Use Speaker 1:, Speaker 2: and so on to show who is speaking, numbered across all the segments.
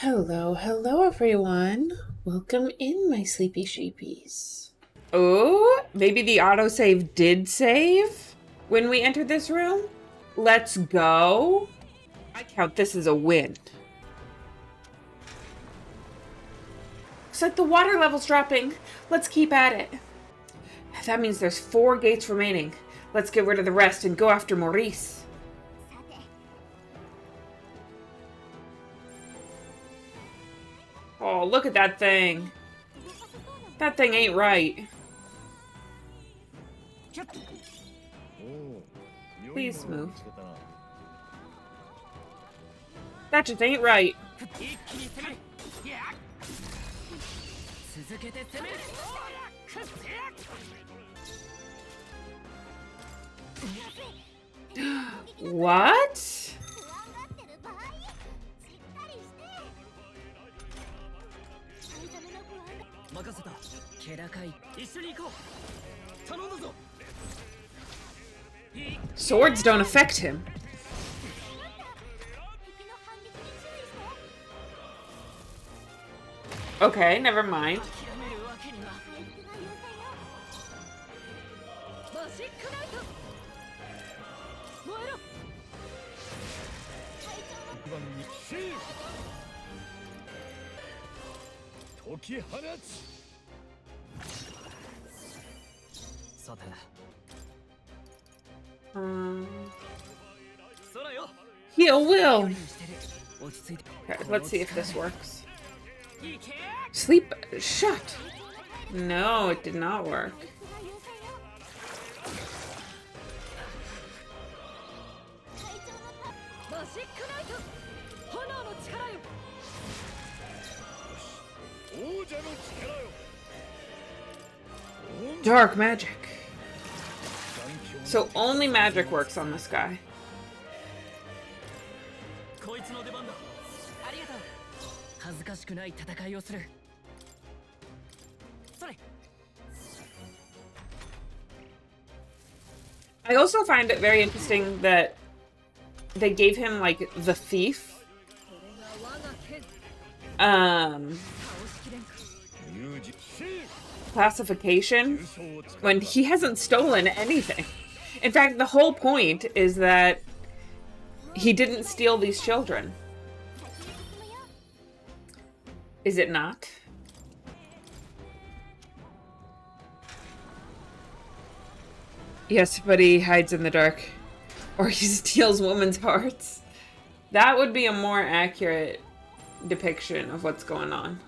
Speaker 1: Hello, hello everyone. Welcome in, my sleepy sheepies. Oh, maybe the autosave did save when we entered this room? Let's go. I count this as a win. Looks like the water level's dropping. Let's keep at it. That means there's 4 gates remaining. Let's get rid of the rest and go after Maurice. Oh, look at that thing. That thing ain't right. Please move. That just ain't right. What? Swords don't affect him. Okay, never mind. Heal will. Okay, let's see if this works. Sleep. Shut. No, it did not work. Dark magic. So only magic works on this guy. I also find it very interesting that they gave him like the thief classification when he hasn't stolen anything. In fact, the whole point is that he didn't steal these children. Is it not? Yes, but he hides in the dark. Or he steals women's hearts. That would be a more accurate depiction of what's going on.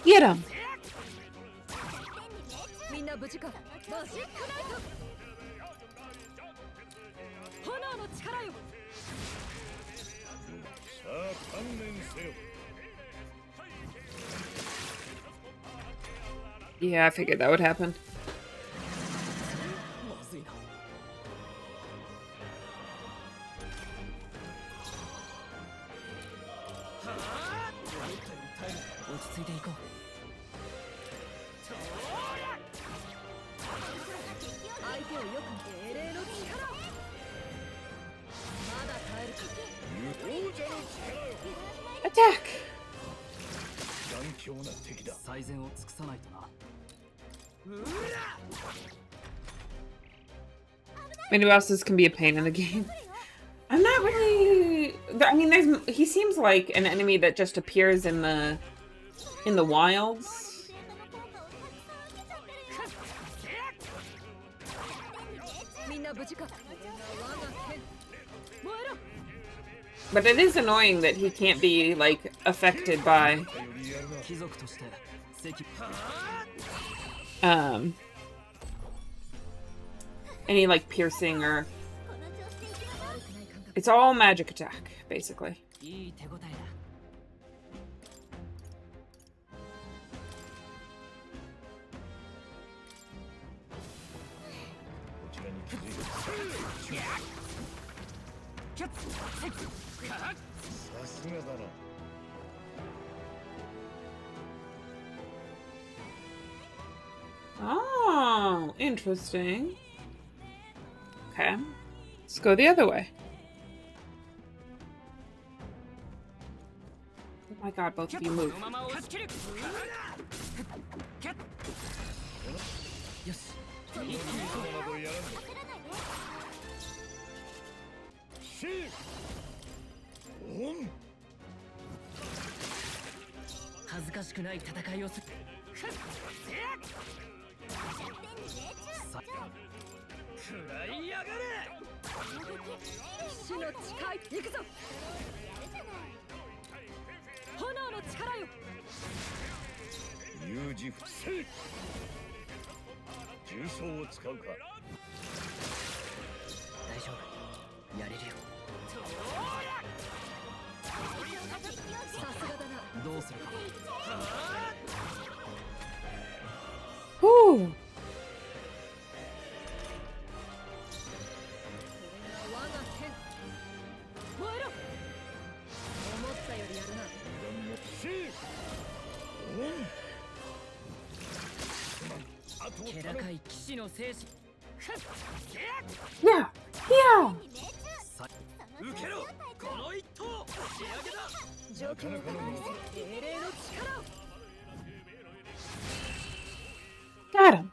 Speaker 1: Get him! Yeah, I figured that would happen. Attack! Mini bosses can be a pain in the game. I'm not really... I mean, he seems like an enemy that just appears in the wilds. But it is annoying that he can't be, like, affected by... any, like, piercing or... It's all magic attack, basically. Oh, interesting. Okay, let's go the other way. Oh my god, both of you move. Whew. Yeah, yeah. Got him.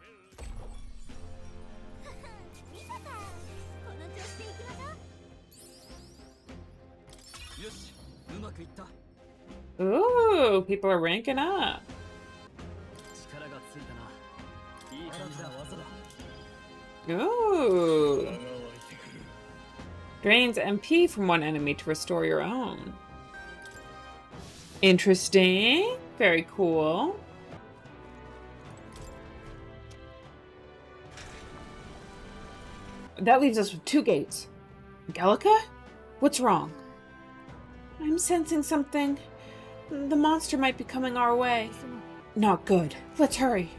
Speaker 1: Ooh, people are ranking up. Ooh. Drains MP from one enemy to restore your own. Interesting. Very cool. That leaves us with 2 gates. Angelica? What's wrong? I'm sensing something. The monster might be coming our way. Not good. Let's hurry.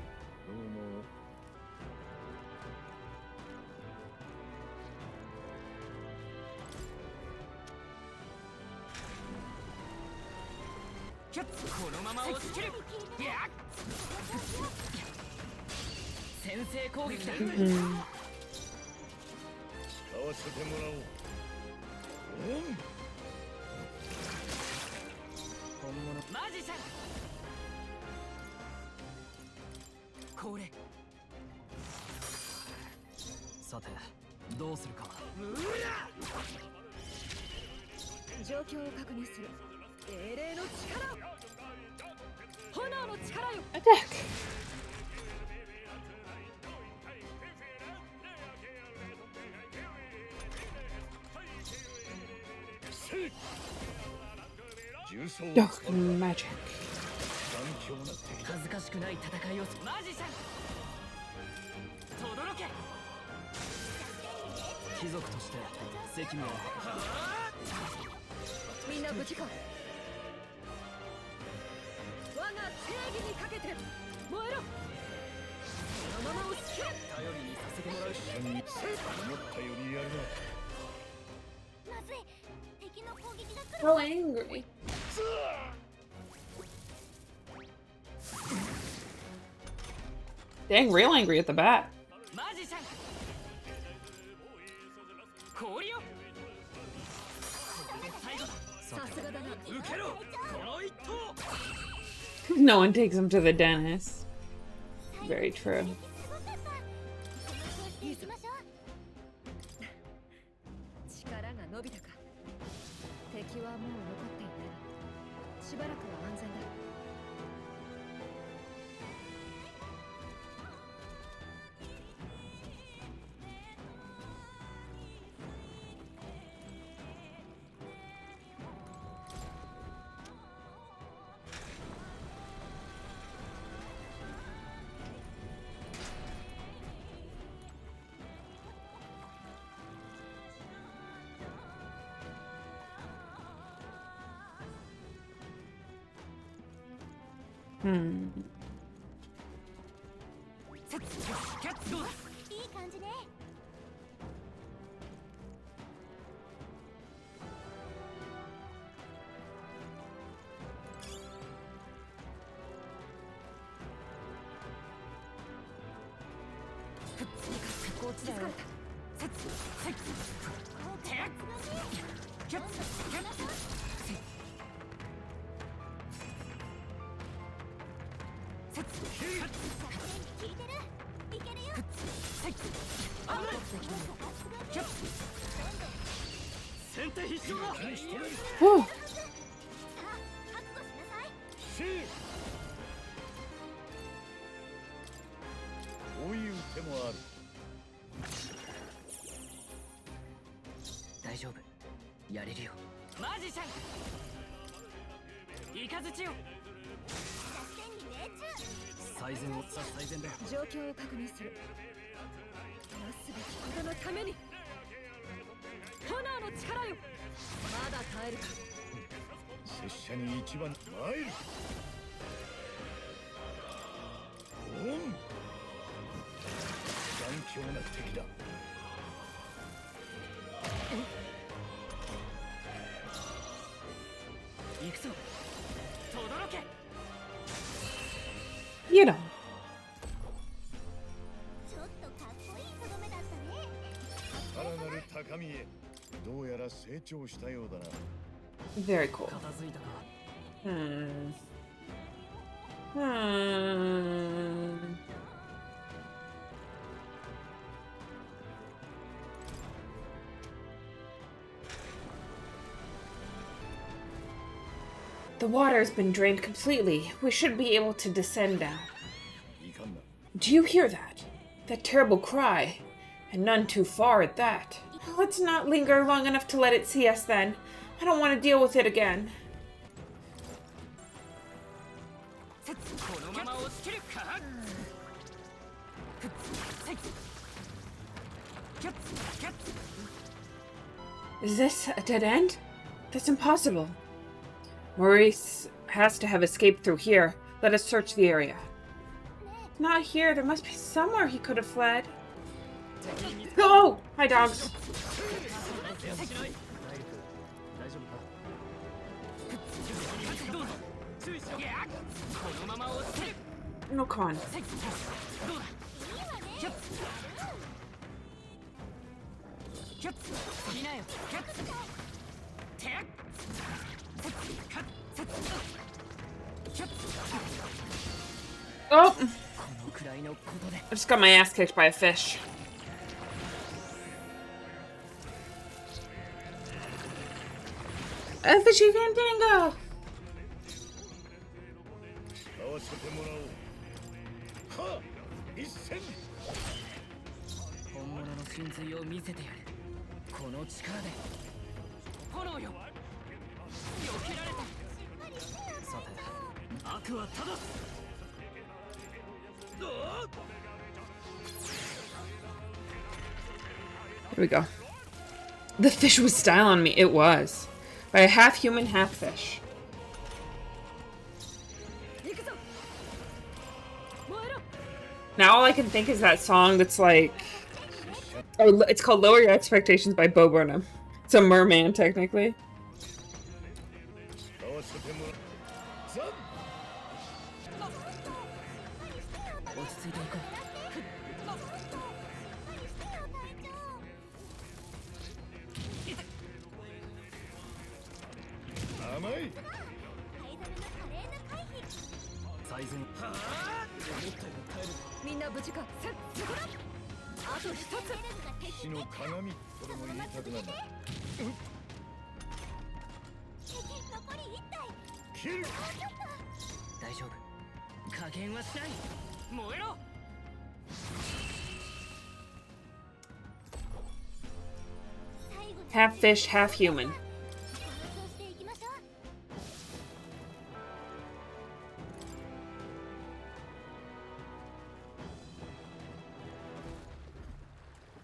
Speaker 1: Attack! Dark magic. So angry. Dang, real angry at the bat. No one takes him to the dentist. Very true. Whew. You know. Very cool. The water has been drained completely. We should be able to descend now. Do you hear that? That terrible cry. And none too far at that. Let's not linger long enough to let it see us then. I don't want to deal with it again. Is this a dead end? That's impossible. Maurice has to have escaped through here. Let us search the area. Not here. There must be somewhere he could have fled. Oh! Hi, dogs. No, come on. Oh! I just got my ass kicked by a fish. A fishy fandango! Here we go. The fish was style on me. It was. By a half-human, half-fish. Now all I can think is that song that's like... Oh, it's called Lower Your Expectations by Bo Burnham. It's a merman, technically. Half fish, half human.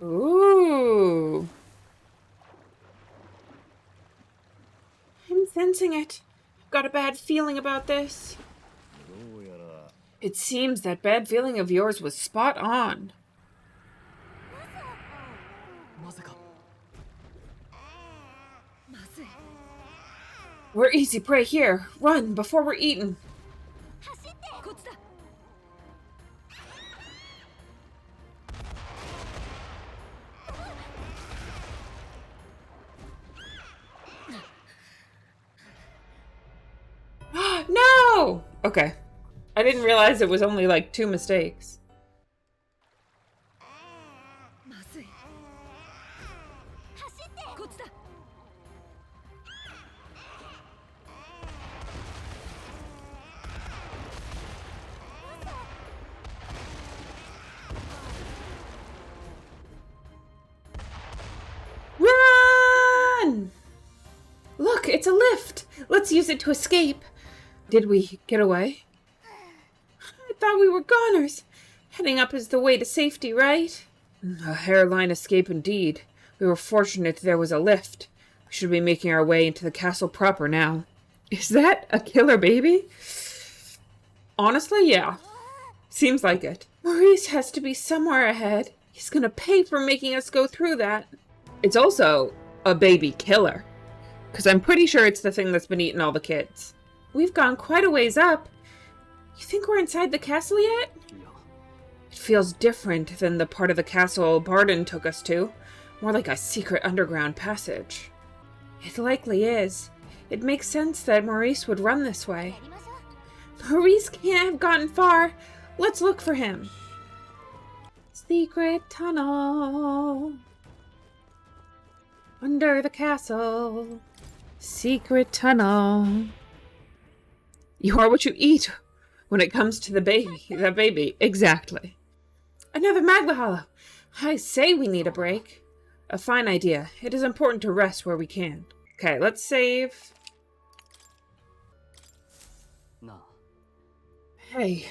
Speaker 1: Ooh. I'm sensing it. I've got a bad feeling about this. It seems that bad feeling of yours was spot on. We're easy prey here. Run before we're eaten. Okay. I didn't realize it was only like 2 mistakes. Run! Look, it's a lift. Let's use it to escape. Did we get away? I thought we were goners. Heading up is the way to safety, right? A hairline escape indeed. We were fortunate there was a lift. We should be making our way into the castle proper now. Is that a killer baby? Honestly, yeah. Seems like it. Maurice has to be somewhere ahead. He's gonna pay for making us go through that. It's also a baby killer. Because I'm pretty sure it's the thing that's been eating all the kids. We've gone quite a ways up. You think we're inside the castle yet? It feels different than the part of the castle Barden took us to. More like a secret underground passage. It likely is. It makes sense that Maurice would run this way. Maurice can't have gotten far. Let's look for him. Secret tunnel. Under the castle. Secret tunnel. You are what you eat when it comes to the baby. That baby. Exactly. Another Magma Hollow. I say we need a break. A fine idea. It is important to rest where we can. Okay, let's save. No. Hey,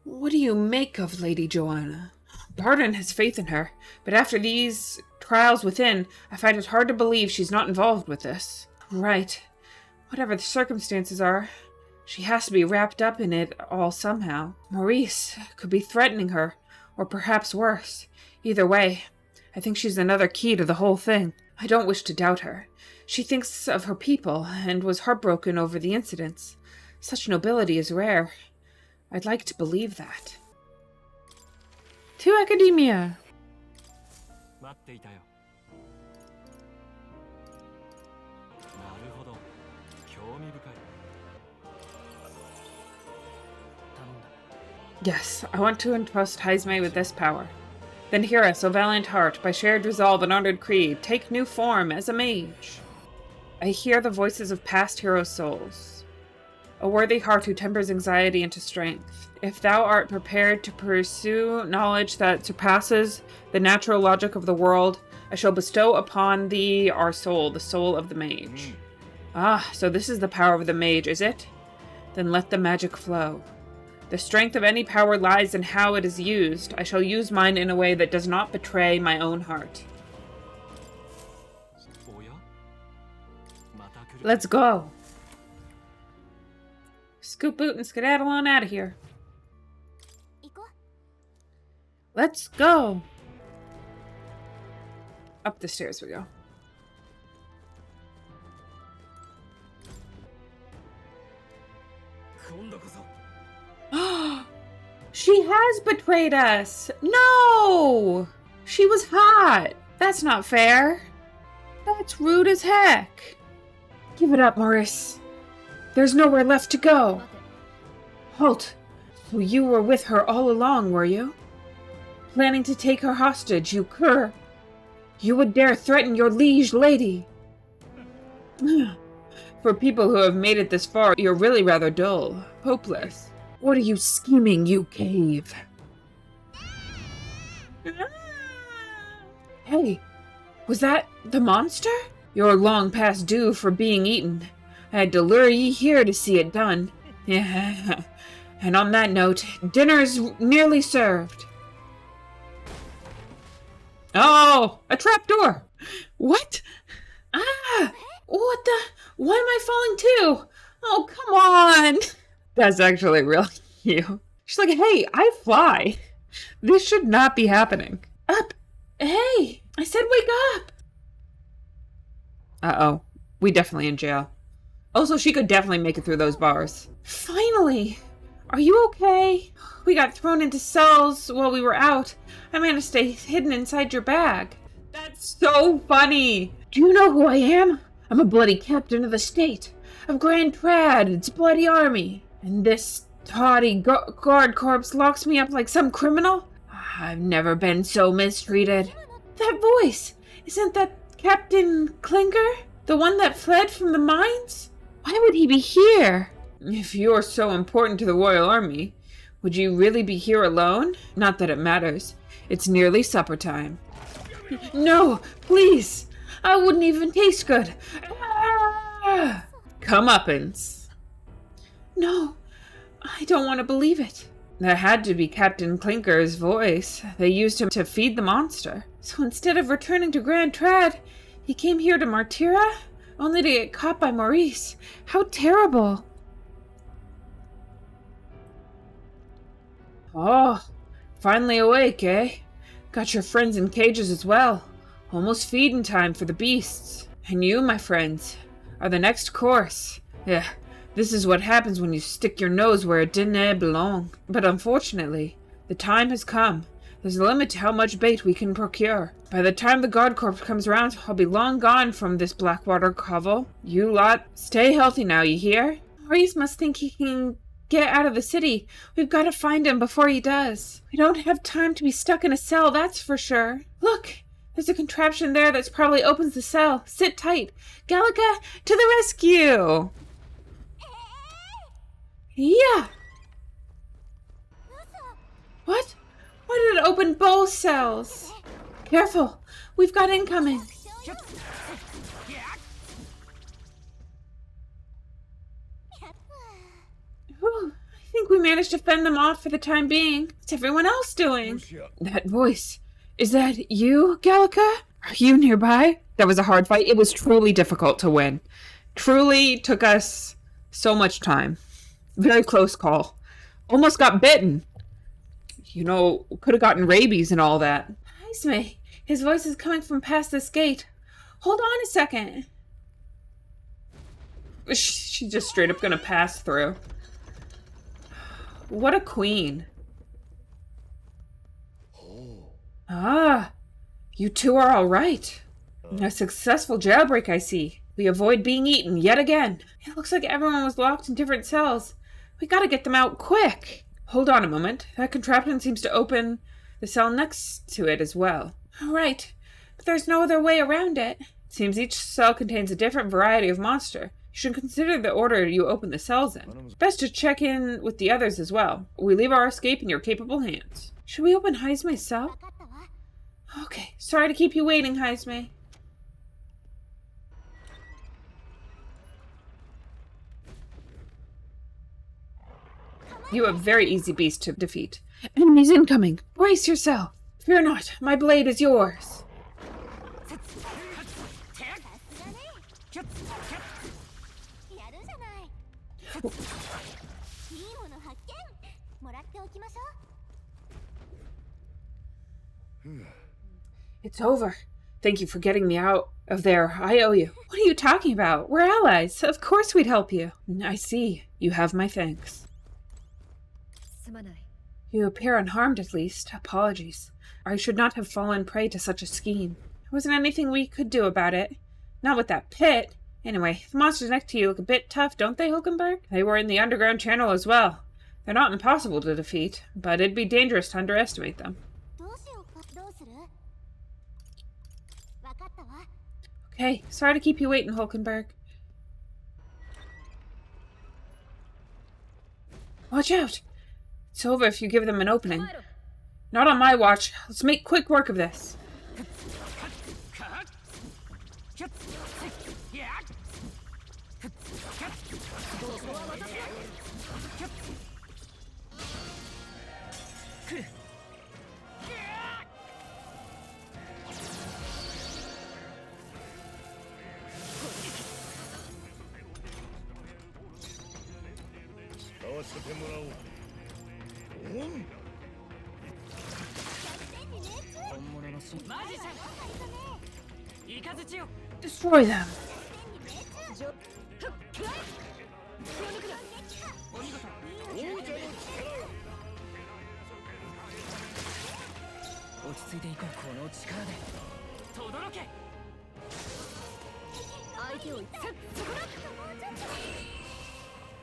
Speaker 1: what do you make of Lady Joanna? Barden has faith in her, but after these trials within, I find it hard to believe she's not involved with this. Right. Whatever the circumstances are, she has to be wrapped up in it all somehow. Maurice could be threatening her, or perhaps worse. Either way, I think she's another key to the whole thing. I don't wish to doubt her. She thinks of her people, and was heartbroken over the incidents. Such nobility is rare. I'd like to believe that. To academia! Yes, I want to entrust Heisme with this power. Then hear us, O valiant heart, by shared resolve and honored creed, take new form as a mage. I hear the voices of past heroes' souls. A worthy heart who tempers anxiety into strength. If thou art prepared to pursue knowledge that surpasses the natural logic of the world, I shall bestow upon thee our soul, the soul of the mage. Ah, so this is the power of the mage, is it? Then let the magic flow. The strength of any power lies in how it is used. I shall use mine in a way that does not betray my own heart. Let's go. Scoop boot and skedaddle on out of here. Let's go. Up the stairs we go. She has betrayed us! No! She was hot! That's not fair. That's rude as heck. Give it up, Maurice. There's nowhere left to go. Halt. So you were with her all along, were you? Planning to take her hostage, you cur. You would dare threaten your liege lady. For people who have made it this far, you're really rather dull. Hopeless. What are you scheming, you cave? Hey, was that the monster? You're long past due for being eaten. I had to lure ye here to see it done. And on that note, dinner is nearly served. Oh, a trapdoor! What? Ah! What the? Why am I falling too? Oh, come on! That's actually really cute. She's like, hey, I fly. This should not be happening. Up! Hey! I said wake up! Uh-oh. We definitely in jail. Also, she could definitely make it through those bars. Finally! Are you okay? We got thrown into cells while we were out. I managed to stay hidden inside your bag. That's so funny! Do you know who I am? I'm a bloody captain of the state, of Grand Trad's bloody army. And this tawdry guard corpse locks me up like some criminal? I've never been so mistreated. That voice! Isn't that Captain Clinker? The one that fled from the mines? Why would he be here? If you're so important to the Royal Army, would you really be here alone? Not that it matters. It's nearly supper time. No, please! I wouldn't even taste good. Ah! Comeuppance. No, I don't want to believe it. That had to be Captain Clinker's voice. They used him to feed the monster. So instead of returning to Grand Trad, he came here to Martira, only to get caught by Maurice. How terrible. Oh, finally awake, eh? Got your friends in cages as well. Almost feeding time for the beasts. And you, my friends, are the next course. Yeah, this is what happens when you stick your nose where it didn't belong. But unfortunately, the time has come. There's a limit to how much bait we can procure. By the time the guard corps comes around, I'll be long gone from this Blackwater hovel. You lot, stay healthy now, you hear? Maurice must think he can get out of the city. We've got to find him before he does. We don't have time to be stuck in a cell, that's for sure. Look, there's a contraption there that probably opens the cell. Sit tight. Gallica, to the rescue! Yeah! What? Why did it open both cells? Careful, we've got incoming. Whew, I think we managed to fend them off for the time being. What's everyone else doing? That voice. Is that you, Gallica? Are you nearby? That was a hard fight. It was truly difficult to win. Truly took us so much time. Very close call. Almost got bitten. You know, could have gotten rabies and all that. Heisme, his voice is coming from past this gate. Hold on a second. She's just straight up gonna pass through. What a queen. Ah, you two are all right. A successful jailbreak, I see. We avoid being eaten yet again. It looks like everyone was locked in different cells. We gotta get them out quick. Hold on a moment. That contraption seems to open the cell next to it as well. All right, but there's no other way around it. Seems each cell contains a different variety of monster. You should consider the order you open the cells in. Best to check in with the others as well. We leave our escape in your capable hands. Should we open Heisme's cell? Okay, sorry to keep you waiting, Heisme. You have very easy beast to defeat. Enemies incoming! Brace yourself! Fear not, my blade is yours! It's over. Thank you for getting me out of there. I owe you. What are you talking about? We're allies. Of course we'd help you. I see. You have my thanks. You appear unharmed at least. Apologies. I should not have fallen prey to such a scheme. There wasn't anything we could do about it. Not with that pit. Anyway, the monsters next to you look a bit tough, don't they, Hulkenberg? They were in the underground channel as well. They're not impossible to defeat, but it'd be dangerous to underestimate them. Okay, sorry to keep you waiting, Hulkenberg. Watch out! It's over if you give them an opening. Not on my watch. Let's make quick work of this. Destroy them.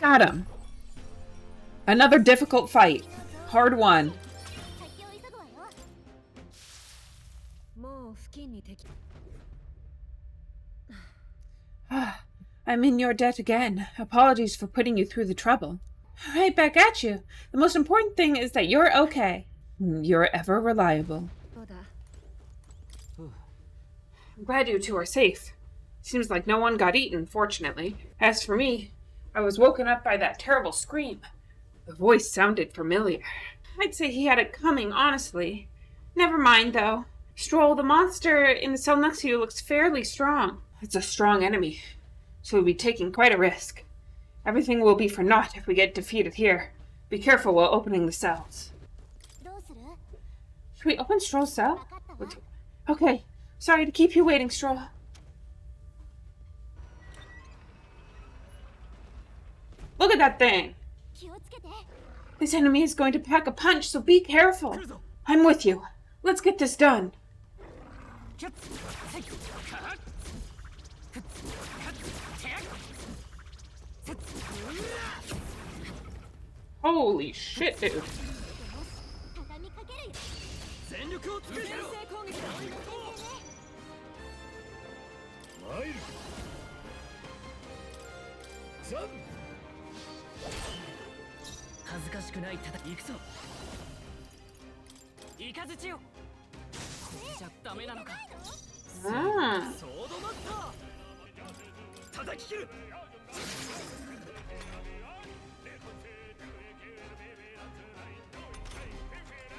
Speaker 1: Got him. Another difficult fight. Hard one. I'm in your debt again. Apologies for putting you through the trouble. Right back at you. The most important thing is that you're okay. You're ever reliable. I'm glad you two are safe. Seems like no one got eaten, fortunately. As for me, I was woken up by that terrible scream. The voice sounded familiar. I'd say he had it coming, honestly. Never mind, though. Stroll, the monster in the cell next to you looks fairly strong. It's a strong enemy, so we'll be taking quite a risk. Everything will be for naught if we get defeated here. Be careful while opening the cells. Should we open Stroll's cell? Okay. Sorry to keep you waiting, Stroll. Look at that thing! This enemy is going to pack a punch, so be careful. I'm with you. Let's get this done. Holy shit, dude.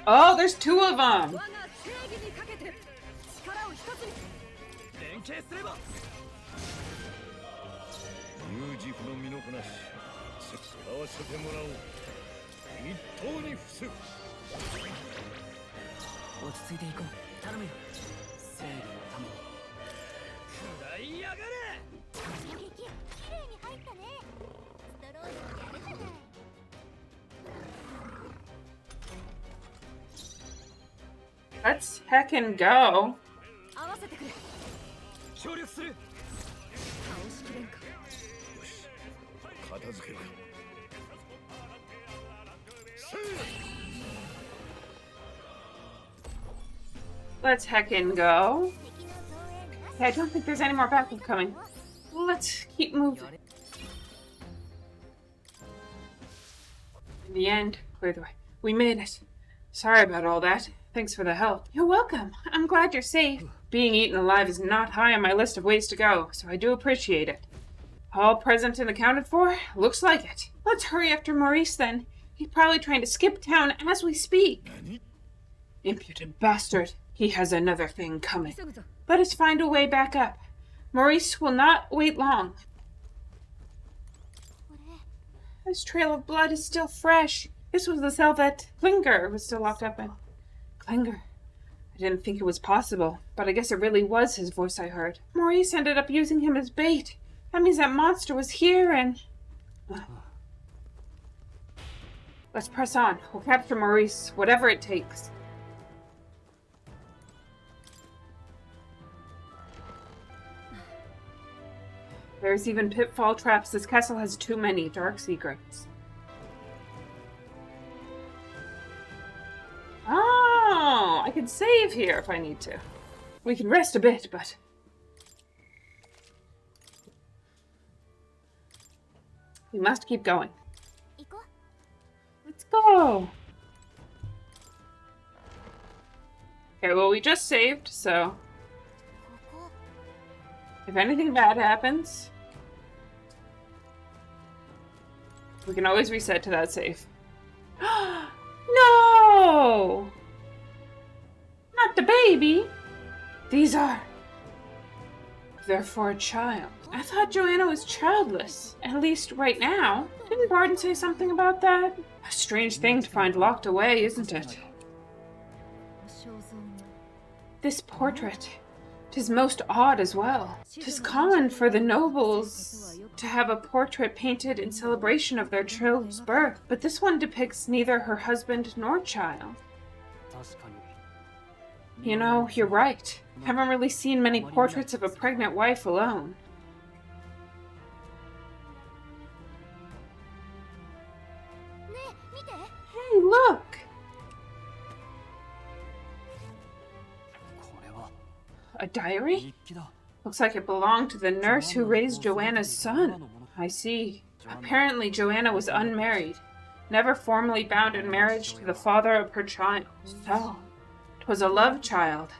Speaker 1: Oh, there's two of them. Let's heckin' go. Let's heckin' go. Okay, I don't think there's any more backup coming. Let's keep moving. In the end, cleared the way. We made it. Sorry about all that. Thanks for the help. You're welcome. I'm glad you're safe. Being eaten alive is not high on my list of ways to go, so I do appreciate it. All present and accounted for? Looks like it. Let's hurry after Maurice then. He's probably trying to skip town as we speak. Impudent bastard. He has another thing coming. Let us find a way back up. Maurice will not wait long. This trail of blood is still fresh. This was the cell that Klinger was still locked up in. Klinger. I didn't think it was possible, but I guess it really was his voice I heard. Maurice ended up using him as bait. That means that monster was here and... Let's press on. We'll capture Maurice, whatever it takes. There's even pitfall traps. This castle has too many dark secrets. Oh, I can save here if I need to. We can rest a bit, but... we must keep going. Let's go! Okay, well, we just saved, so... if anything bad happens... we can always reset to that save. No! Not the baby! These are... they're for a child. I thought Joanna was childless. At least right now. Didn't Barton say something about that? A strange thing to find locked away, isn't it? This portrait. 'Tis most odd as well. 'Tis common for the nobles to have a portrait painted in celebration of their child's birth, but this one depicts neither her husband nor child. You know, you're right. Haven't really seen many portraits of a pregnant wife alone. Hey, look! A diary? Looks like it belonged to the nurse who raised Joanna's son. I see. Apparently Joanna was unmarried, never formally bound in marriage to the father of her child. So, 'twas a love child,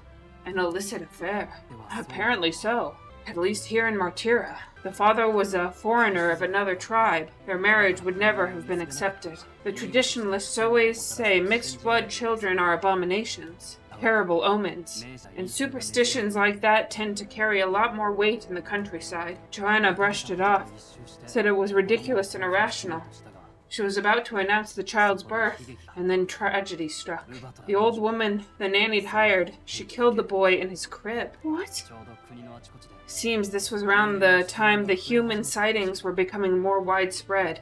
Speaker 1: an illicit affair. Apparently so. At least here in Martira. The father was a foreigner of another tribe. Their marriage would never have been accepted. The traditionalists always say mixed blood children are abominations, terrible omens, and superstitions like that tend to carry a lot more weight in the countryside. Joanna brushed it off, said it was ridiculous and irrational. She was about to announce the child's birth, and then tragedy struck. The old woman the nanny'd hired, she killed the boy in his crib. What? Seems this was around the time the human sightings were becoming more widespread.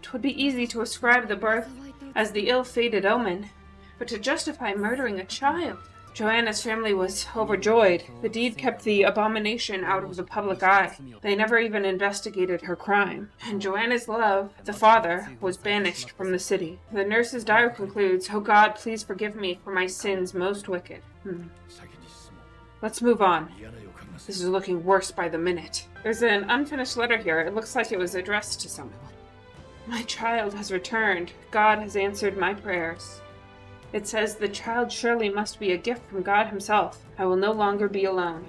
Speaker 1: 'Twould be easy to ascribe the birth as the ill-fated omen, but to justify murdering a child... Joanna's family was overjoyed. The deed kept the abomination out of the public eye. They never even investigated her crime. And Joanna's love, the father, was banished from the city. The nurse's diary concludes, "Oh God, please forgive me for my sins most wicked." Let's move on. This is looking worse by the minute. There's an unfinished letter here. It looks like it was addressed to someone. My child has returned. God has answered my prayers. It says, the child surely must be a gift from God himself. I will no longer be alone.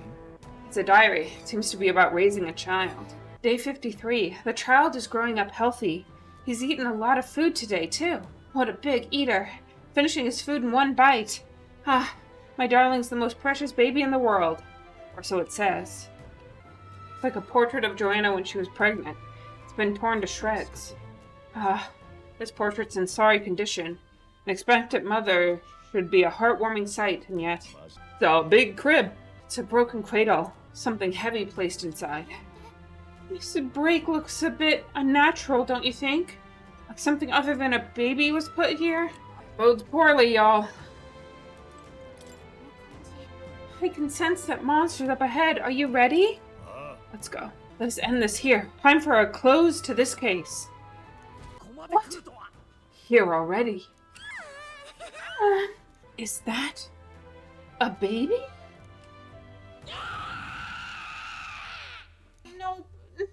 Speaker 1: It's a diary. It seems to be about raising a child. Day 53. The child is growing up healthy. He's eaten a lot of food today, too. What a big eater. Finishing his food in one bite. Ah, my darling's the most precious baby in the world. Or so it says. It's like a portrait of Joanna when she was pregnant. It's been torn to shreds. Ah, this portrait's in sorry condition. An expectant mother should be a heartwarming sight, and yet... It's a big crib. It's a broken cradle. Something heavy placed inside. This break looks a bit unnatural, don't you think? Like something other than a baby was put here? Bodes poorly, y'all. I can sense that monster's up ahead. Are you ready? Let's go. Let's end this here. Time for a close to this case. What? Here already. Is that a baby? No,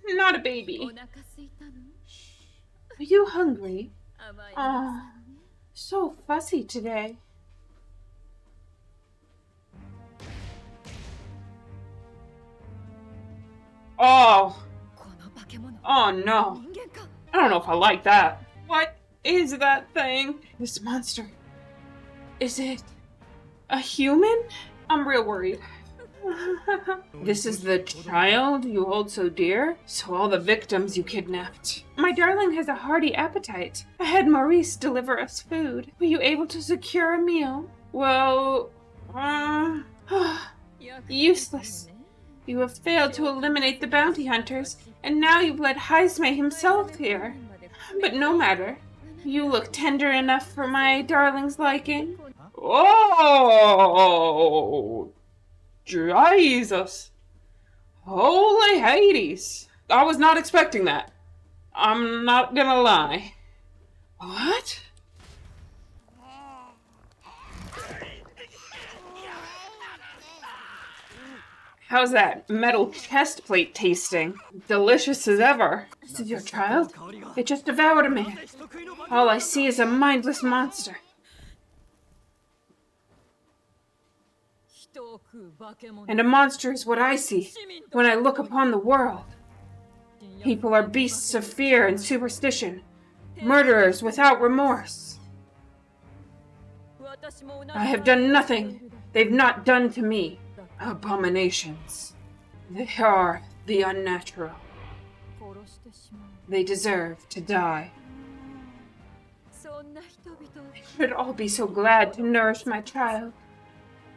Speaker 1: not a baby. Are you hungry? Oh, so fussy today. Oh no. I don't know if I like that. What is that thing? This monster. Is it a human? I'm real worried. This is the child you hold so dear? So all the victims you kidnapped. My darling has a hearty appetite. I had Maurice deliver us food. Were you able to secure a meal? Well, useless. You have failed to eliminate the bounty hunters, and now you've led Heisme himself here. But no matter. You look tender enough for my darling's liking. Oh, Jesus. Holy Hades. I was not expecting that. I'm not gonna lie. What? How's that metal chest plate tasting? Delicious as ever. This is your child? It just devoured a man. All I see is a mindless monster. And a monster is what I see when I look upon the world. People are beasts of fear and superstition, murderers without remorse. I have done nothing they've not done to me. Abominations. They are the unnatural. They deserve to die. They should all be so glad to nourish my child.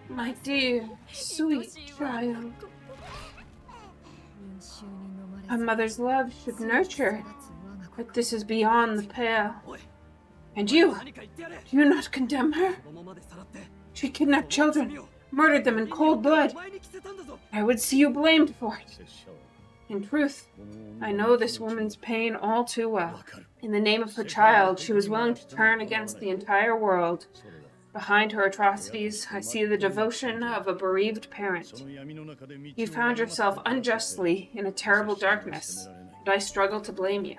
Speaker 1: My dear, sweet child. A mother's love should nurture, but this is beyond the pale. And you, do you not condemn her? She kidnapped children, murdered them in cold blood. I would see you blamed for it. In truth, I know this woman's pain all too well. In the name of her child, she was willing to turn against the entire world. Behind her atrocities, I see the devotion of a bereaved parent. You found yourself unjustly in a terrible darkness, and I struggle to blame you.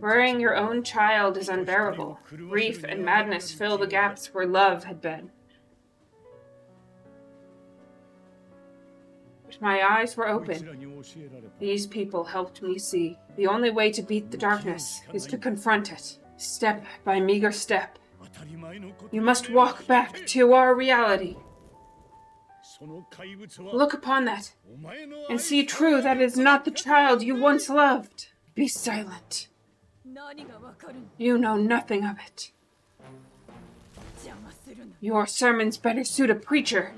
Speaker 1: Burying your own child is unbearable. Grief and madness fill the gaps where love had been. But my eyes were open. These people helped me see. The only way to beat the darkness is to confront it, step by meager step. You must walk back to our reality. Look upon that, and see true that it is not the child you once loved. Be silent. You know nothing of it. Your sermons better suit a preacher,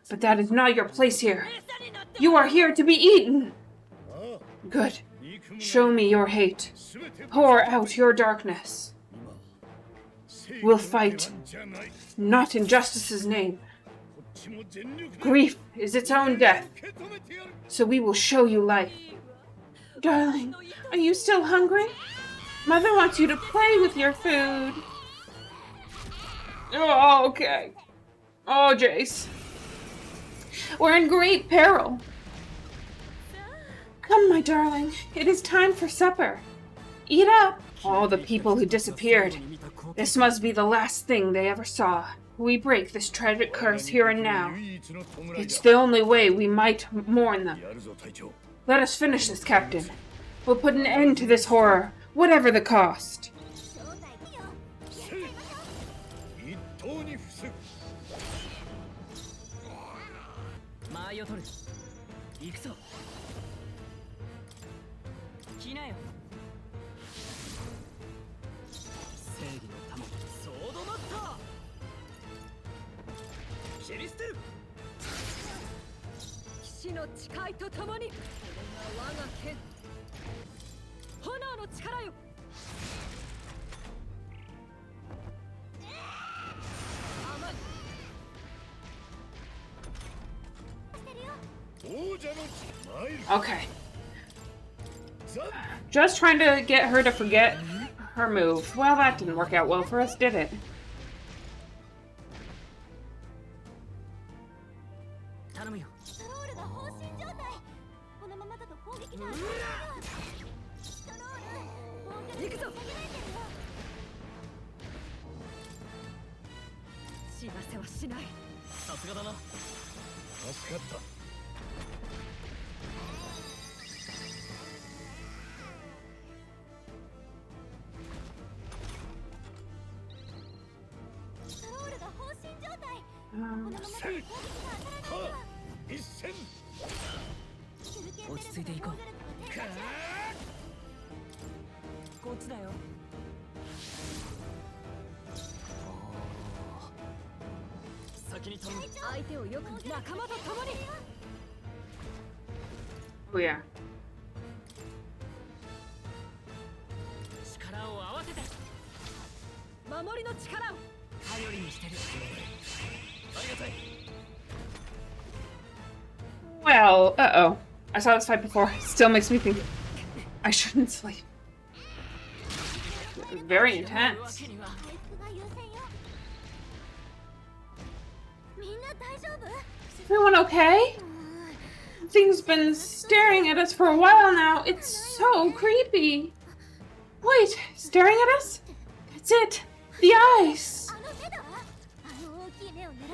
Speaker 1: but that is not your place here. You are here to be eaten. Good. Show me your hate. Pour out your darkness. We'll fight, not in justice's name. Grief is its own death, so we will show you life. Darling, are you still hungry? Mother wants you to play with your food. Oh, okay. Oh, Jace. We're in great peril. Come, my darling. It is time for supper. Eat up. All the people who disappeared. This must be the last thing they ever saw. We break this tragic curse here and now. It's the only way we might mourn them. Let us finish this, Captain. We'll put an end to this horror, whatever the cost. Okay. Just trying to get her to forget her move. Well, that didn't work out well for us, did it? Oh yeah. Well, uh-oh. I saw this fight before. Still makes me think I shouldn't sleep. Very intense. Everyone okay? Thing's been staring at us for a while now. It's so creepy. Wait, staring at us? That's it. The eyes.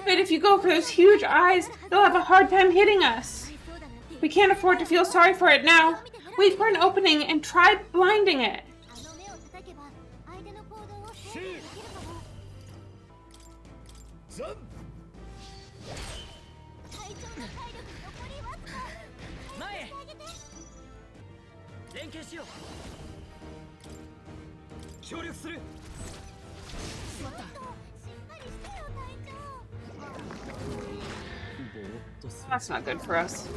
Speaker 1: But if you go for those huge eyes, they'll have a hard time hitting us. We can't afford to feel sorry for it now. Wait for an opening and try blinding it. That's not good for us.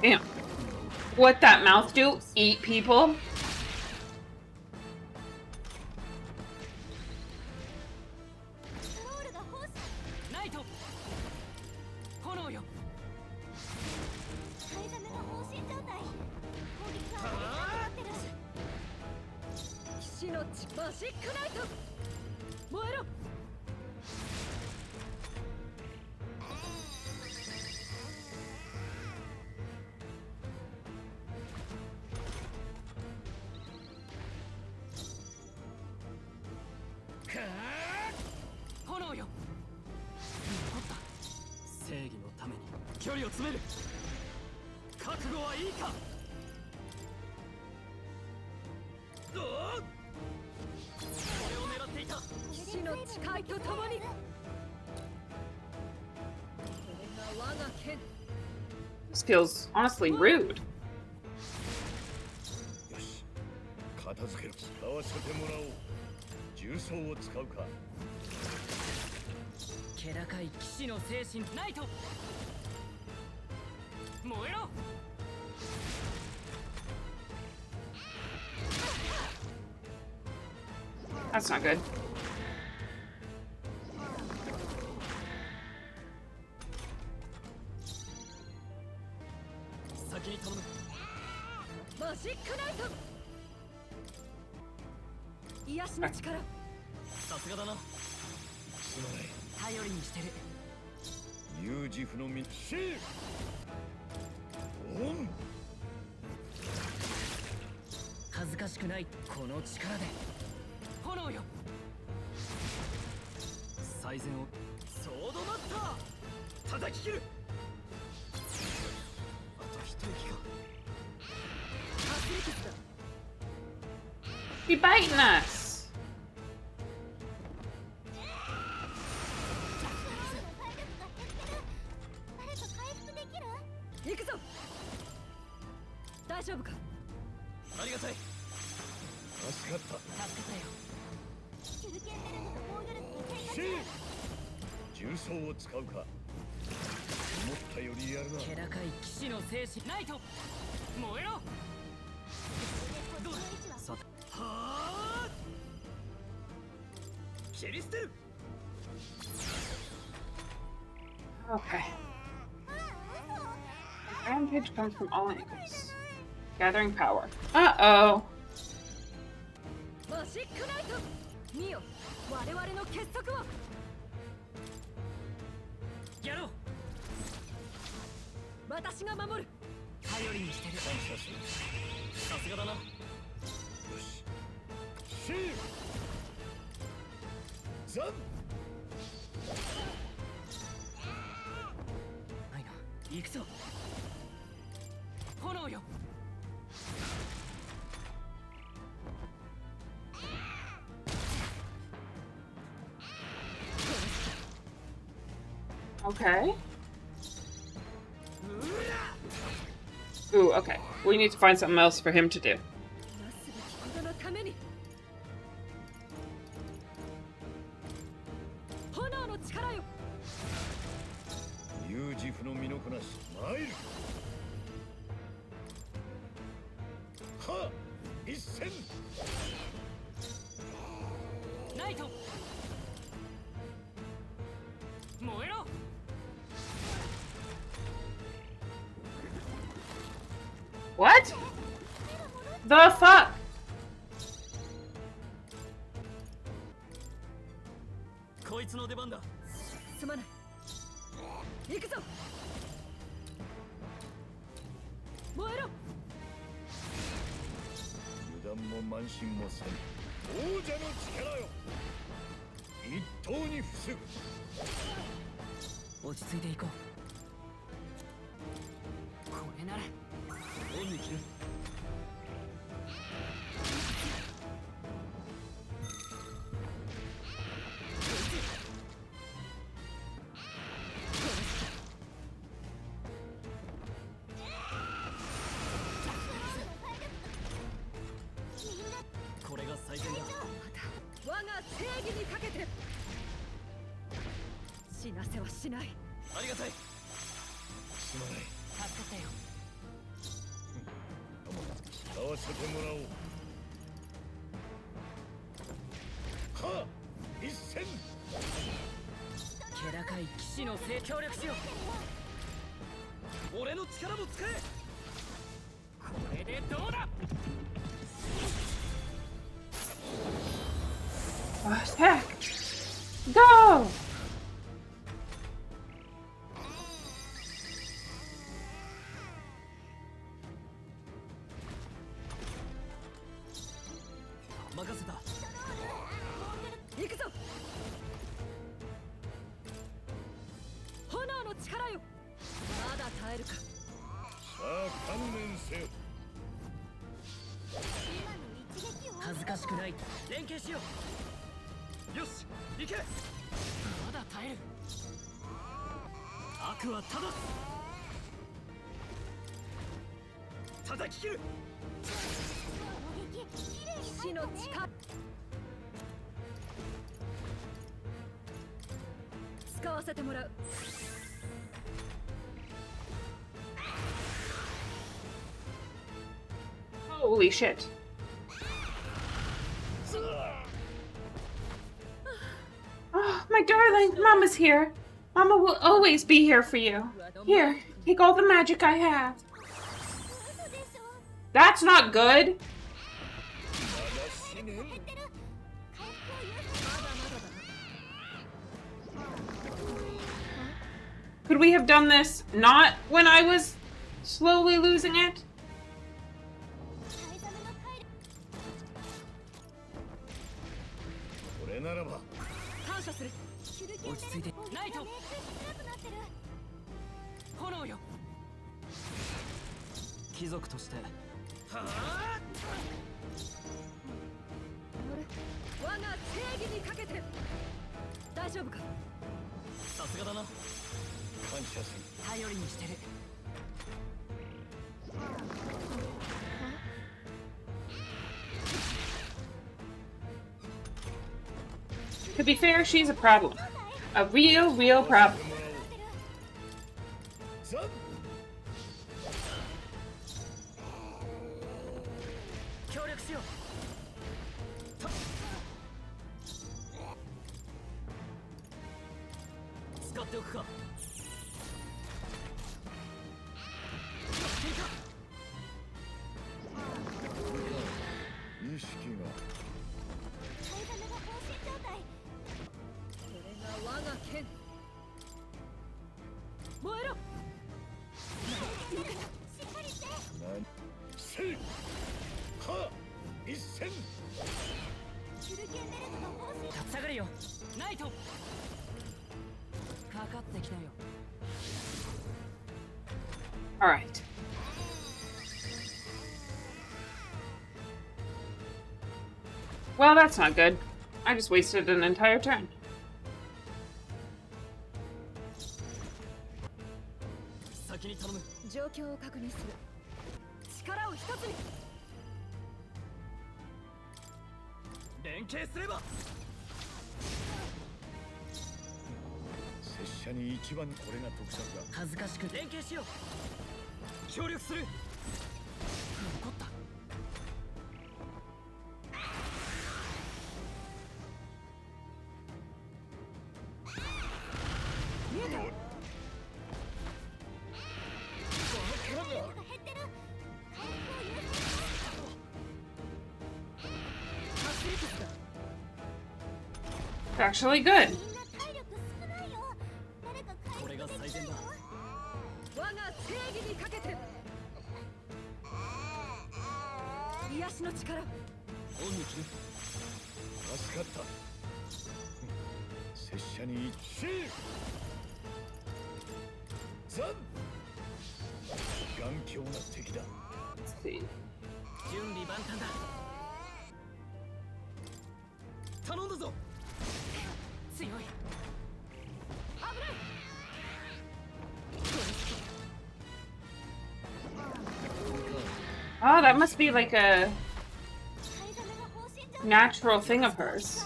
Speaker 1: Damn. What that mouth do? Eat people? This feels honestly rude. That's not good. Be biting us. Okay. Rampage comes from all angles. Gathering power. Uh-oh. Okay. Ooh, okay. We need to find something else for him to do. What? The fuck?
Speaker 2: せはしない。
Speaker 3: ありがたい。すまない。
Speaker 2: 助けてよ。
Speaker 3: 使わせてもらおう。はあ、一戦。
Speaker 2: 気高い騎士の性協力しよう。
Speaker 3: 俺の力も使え。
Speaker 2: これでどうだ。
Speaker 1: Attack! Go!
Speaker 3: 叩き切る。
Speaker 2: 騎士の力使わせてもらう。
Speaker 1: Holy shit. Oh, my darling, Mama's here. Mama will always be here for you. Here, take all the magic I have. That's not good. Could we have done this not when I was slowly losing it? To be fair, she's a problem. A real problem. All right. Well, that's not good. I just wasted an entire turn. It's actually good. Let's see. Oh, that must be like a natural thing of hers.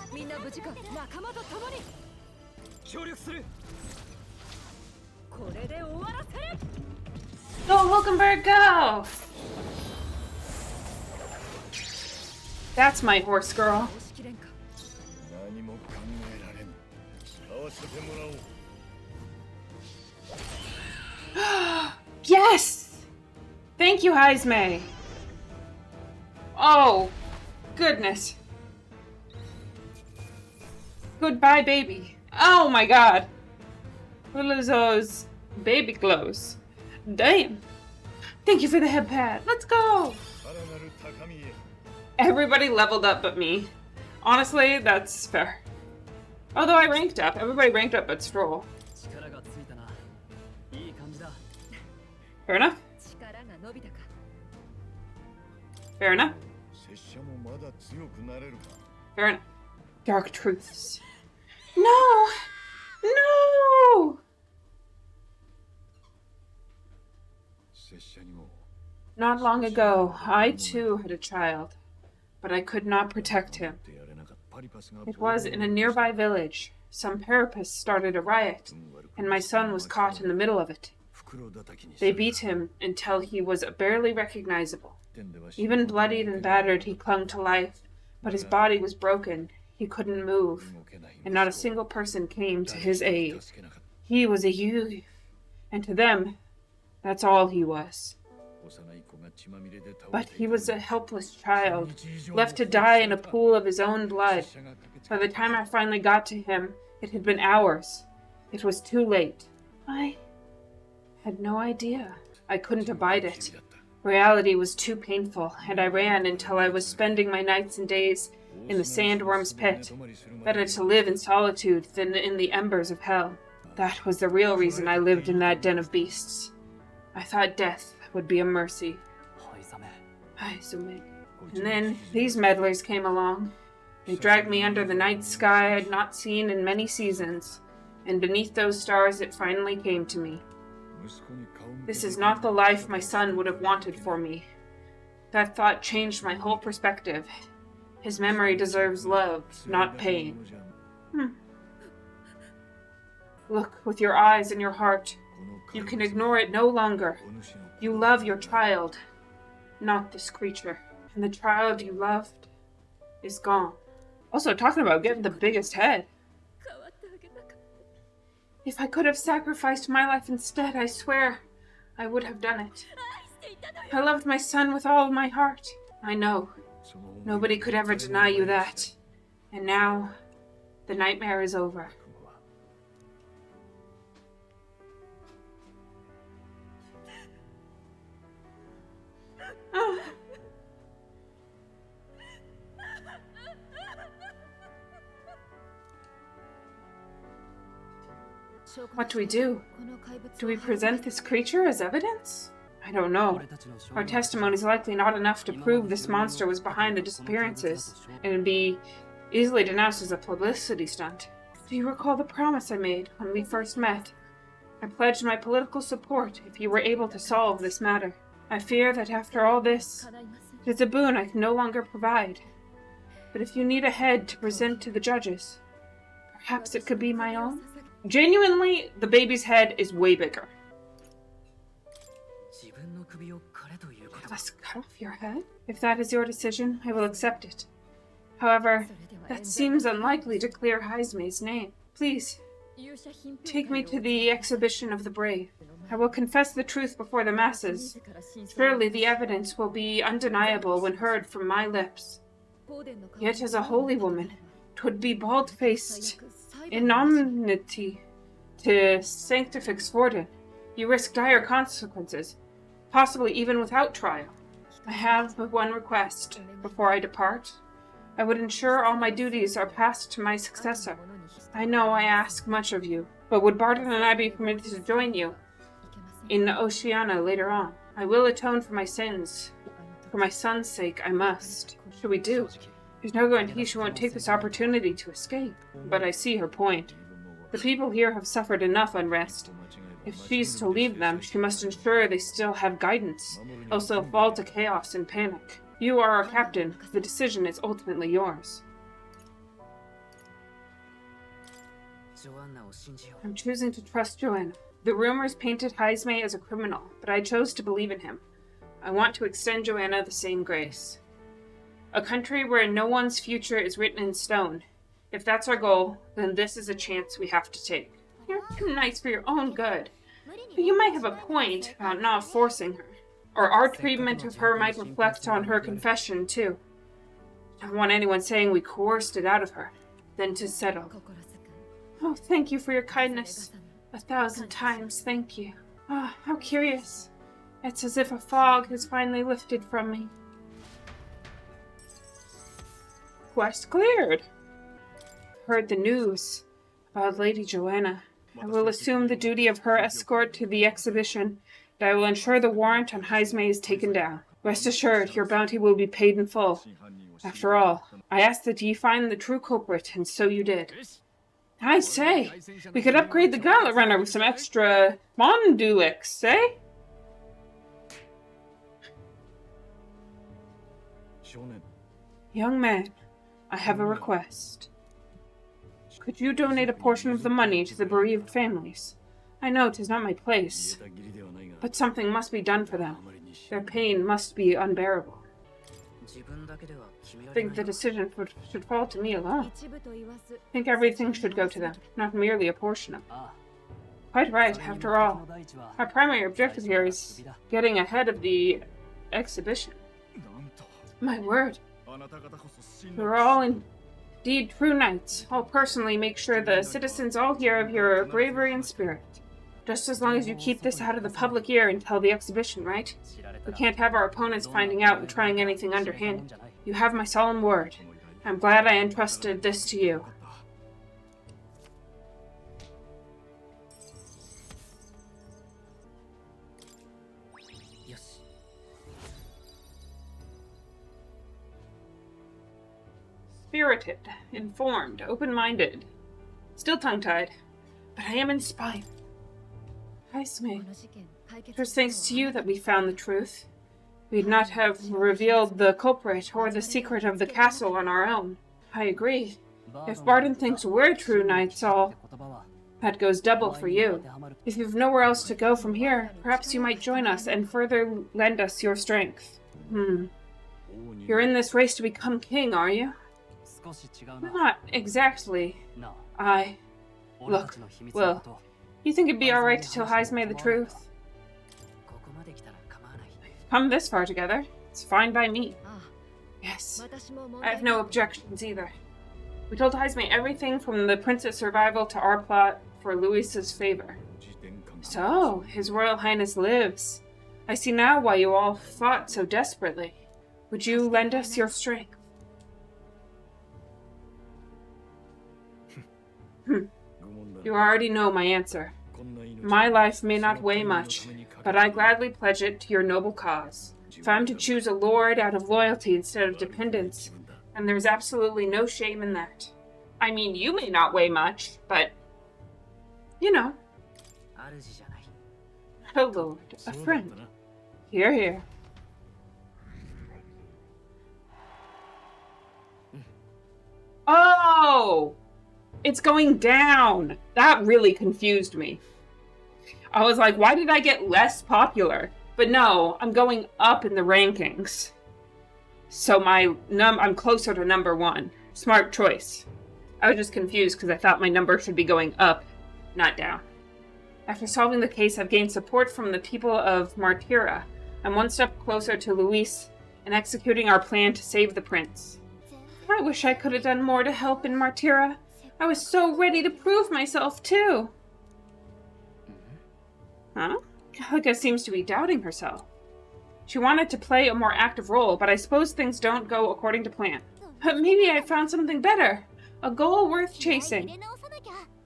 Speaker 1: Go, Hulkenberg, go! That's my horse girl.
Speaker 3: 何も考えられん。使わせてもらおう。
Speaker 1: Yes! Thank you, Heisme. Oh, goodness. Goodbye, baby. Oh my god. What are those baby clothes? Damn. Thank you for the head pad. Let's go.
Speaker 3: さらなる高みへ。
Speaker 1: Everybody leveled up but me. Honestly, that's fair. Although I ranked up. Everybody ranked up but Stroll.
Speaker 2: 力がついたな。いい感じだ。
Speaker 1: Fair enough.
Speaker 4: 力が伸びたか。
Speaker 1: Fair enough.
Speaker 3: 拙者もまだ強くなれるか。
Speaker 1: Fair enough. Dark truths. No! No!
Speaker 3: 拙者にも。
Speaker 1: Not long ago, I too had a child, but I could not protect him. It was in a nearby village. Some parapets started a riot, and my son was caught in the middle of it. They beat him until he was barely recognizable. Even bloodied and battered, he clung to life, but his body was broken. He couldn't move, and not a single person came to his aid. He was a youth, and to them, that's all he was. But he was a helpless child, left to die in a pool of his own blood. By the time I finally got to him, it had been hours. It was too late. I had no idea. I couldn't abide it. Reality was too painful, and I ran until I was spending my nights and days in the sandworm's pit, better to live in solitude than in the embers of hell. That was the real reason I lived in that den of beasts. I thought death would be a mercy. And then these meddlers came along. They dragged me under the night sky I'd not seen in many seasons, and beneath those stars it finally came to me. This is not the life my son would have wanted for me. That thought changed my whole perspective. His memory deserves love, not pain. Look with your eyes and your heart. You can ignore it no longer. You love your child, not this creature. And the child you loved is gone. Also, talking about getting the biggest head. If I could have sacrificed my life instead, I swear I would have done it. I loved my son with all my heart. I know. Nobody could ever deny you that. And now, the nightmare is over. What do we do? Do we present this creature as evidence? I don't know. Our testimony is likely not enough to prove this monster was behind the disappearances, and would be easily denounced as a publicity stunt. Do you recall the promise I made when we first met? I pledged my political support if you were able to solve this matter. I fear that after all this, it is a boon I can no longer provide. But if you need a head to present to the judges, perhaps it could be my own? Genuinely, the baby's head is way bigger. Let's cut off your head? If that is your decision, I will accept it. However, that seems unlikely to clear Heisme's name. Please, take me to the exhibition of the brave. I will confess the truth before the masses. Surely the evidence will be undeniable when heard from my lips. Yet as a holy woman, 'twould be bald-faced innomnity to Sanctifex Warden. You risk dire consequences, possibly even without trial. I have but one request. Before I depart, I would ensure all my duties are passed to my successor. I know I ask much of you, but would Barton and I be permitted to join you in Oceania later on? I will atone for my sins. For my son's sake, I must. What should we do? There's no guarantee she won't take this opportunity to escape. But I see her point. The people here have suffered enough unrest. If she's to leave them, she must ensure they still have guidance, else they'll fall to chaos and panic. You are our captain. The decision is ultimately yours. I'm choosing to trust Joanna. The rumors painted Heisme as a criminal, but I chose to believe in him. I want to extend Joanna the same grace. A country where no one's future is written in stone. If that's our goal, then this is a chance we have to take. You're too nice for your own good. But you might have a point about not forcing her. Or our treatment of her might reflect on her confession, too. I don't want anyone saying we coerced it out of her. Then to settle. Oh, thank you for your kindness. 1,000 times thank you. Ah, how curious. It's as if a fog has finally lifted from me. Quest cleared. Heard the news about Lady Joanna. I will assume the duty of her escort to the exhibition, and I will ensure the warrant on Heisme is taken down. Rest assured, your bounty will be paid in full. After all, I asked that ye find the true culprit, and so you did. I say, we could upgrade the gauntlet runner with some extra Monduix, eh? Young man, I have a request. Could you donate a portion of the money to the bereaved families? I know 'tis not my place, but something must be done for them. Their pain must be unbearable. I think the decision should fall to me alone. I think everything should go to them, not merely a portion of it. Quite right, after all. Our primary objective here is getting ahead of the exhibition. My word. We're all indeed true knights. I'll personally make sure the citizens all hear of your bravery and spirit. Just as long as you keep this out of the public ear until the exhibition, right? We can't have our opponents finding out and trying anything underhanded. You have my solemn word. I'm glad I entrusted this to you. Spirited, informed, open-minded. Still tongue-tied, but I am inspired. Heisme, it was thanks to you that we found the truth. We'd not have revealed the culprit or the secret of the castle on our own. I agree. If Barton thinks we're true knights all, that goes double for you. If you've nowhere else to go from here, perhaps you might join us and further lend us your strength. You're in this race to become king, are you? Not exactly. Look, well, you think it'd be alright to tell Heisme the truth? We've come this far together. It's fine by me. Yes, I have no objections either. We told Heisme everything from the prince's survival to our plot for Louis's favor. So, His Royal Highness lives. I see now why you all fought so desperately. Would you lend us your strength? You already know my answer. My life may not weigh much, but I gladly pledge it to your noble cause. If I'm to choose a lord out of loyalty instead of dependence, and there's absolutely no shame in that. I mean, you may not weigh much, but, you know. A lord, a friend. Hear, hear. Oh! It's going down! That really confused me. I was like, why did I get less popular? But no, I'm going up in the rankings. So I'm closer to number 1. Smart choice. I was just confused because I thought my number should be going up, not down. After solving the case, I've gained support from the people of Martira. I'm one step closer to Luis and executing our plan to save the prince. I wish I could have done more to help in Martira. I was so ready to prove myself, too. Huh? Gallica seems to be doubting herself. She wanted to play a more active role, but I suppose things don't go according to plan. But maybe I found something better. A goal worth chasing.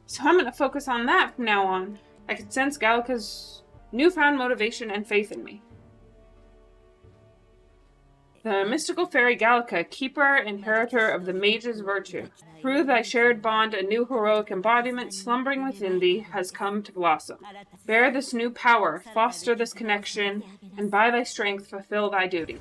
Speaker 1: So I'm going to focus on that from now on. I can sense Gallica's newfound motivation and faith in me. The mystical fairy Gallica, keeper, inheritor of the mage's virtue. Through thy shared bond, a new heroic embodiment slumbering within thee has come to blossom. Bear this new power, foster this connection, and by thy strength fulfill thy duty.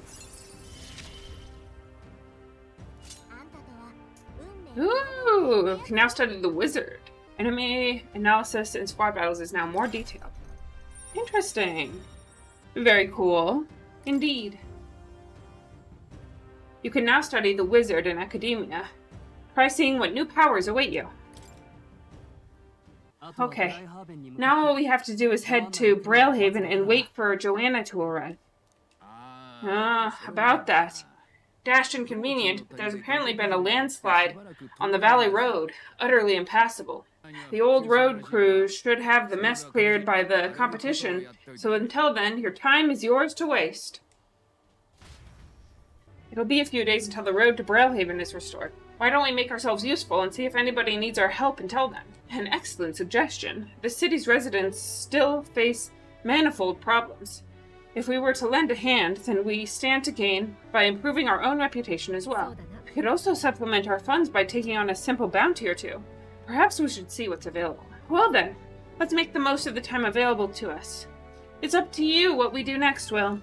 Speaker 1: Ooh, can now study the wizard. Enemy analysis in squad battles is now more detailed. Interesting. Very cool. Indeed. You can now study the wizard in academia. Try seeing what new powers await you. Okay. Now all we have to do is head to Braillehaven and wait for Joanna to arrive. About that. Dashed inconvenient, but there's apparently been a landslide on the Valley Road. Utterly impassable. The old road crew should have the mess cleared by the competition, so until then, your time is yours to waste. It'll be a few days until the road to Braillehaven is restored. Why don't we make ourselves useful and see if anybody needs our help until then? An excellent suggestion. The city's residents still face manifold problems. If we were to lend a hand, then we stand to gain by improving our own reputation as well. We could also supplement our funds by taking on a simple bounty or two. Perhaps we should see what's available. Well then, let's make the most of the time available to us. It's up to you what we do next, Will.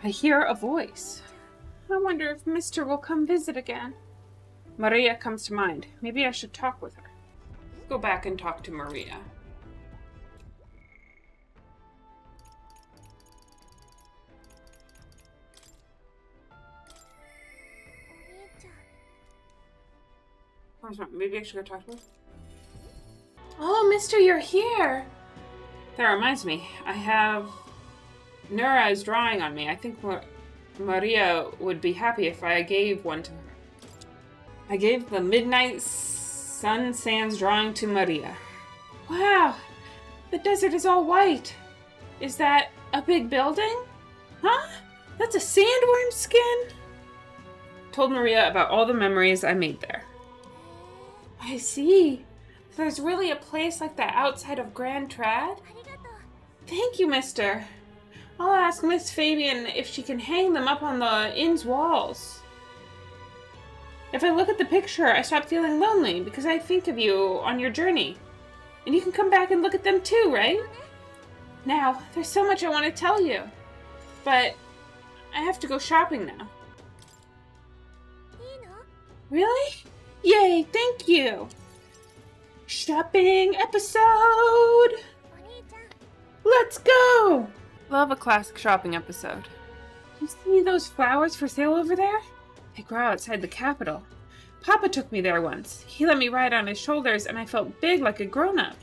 Speaker 1: I hear a voice. I wonder if Mr. will come visit again. Maria comes to mind. Maybe I should talk with her. Let's go back and talk to Maria. Maybe I should go talk to her. Oh, Mister, you're here! That reminds me, I have Nura's drawing on me. I think Maria would be happy if I gave one to her. I gave the Midnight Sun Sands drawing to Maria. Wow! The desert is all white. Is that a big building? Huh? That's a sandworm skin? Told Maria about all the memories I made there. I see. There's really a place like that outside of Grand Trad? Thank you, mister. I'll ask Miss Fabian if she can hang them up on the inn's walls. If I look at the picture, I stop feeling lonely because I think of you on your journey. And you can come back and look at them too, right? Now, there's so much I want to tell you. But I have to go shopping now. Really? Yay, thank you! Shopping episode! Let's go! Love a classic shopping episode. You see those flowers for sale over there? They grow outside the capital. Papa took me there once. He let me ride on his shoulders and I felt big like a grown-up.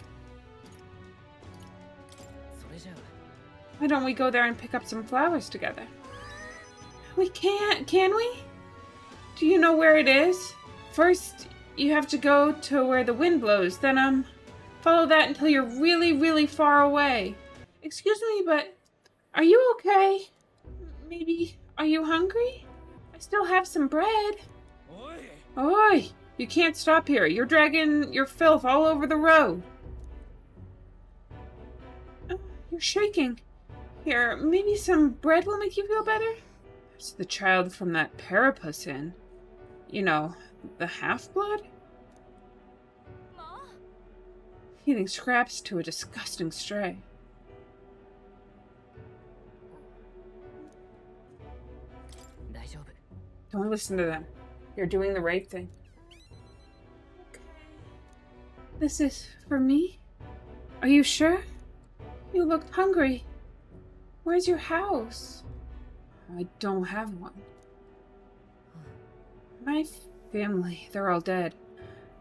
Speaker 1: Why don't we go there and pick up some flowers together? We can't, can we? Do you know where it is? First, you have to go to where the wind blows, then, follow that until you're really, really far away. Excuse me, but are you okay? Maybe, are you hungry? I still have some bread. Oi! You can't stop here. You're dragging your filth all over the road. Oh, you're shaking. Here, maybe some bread will make you feel better? It's the child from that Parapus inn. You know, the half-blood? Feeding scraps to a disgusting stray. Don't listen to them. You're doing the right thing. Okay. This is for me? Are you sure? You looked hungry. Where's your house? I don't have one. My family, they're all dead.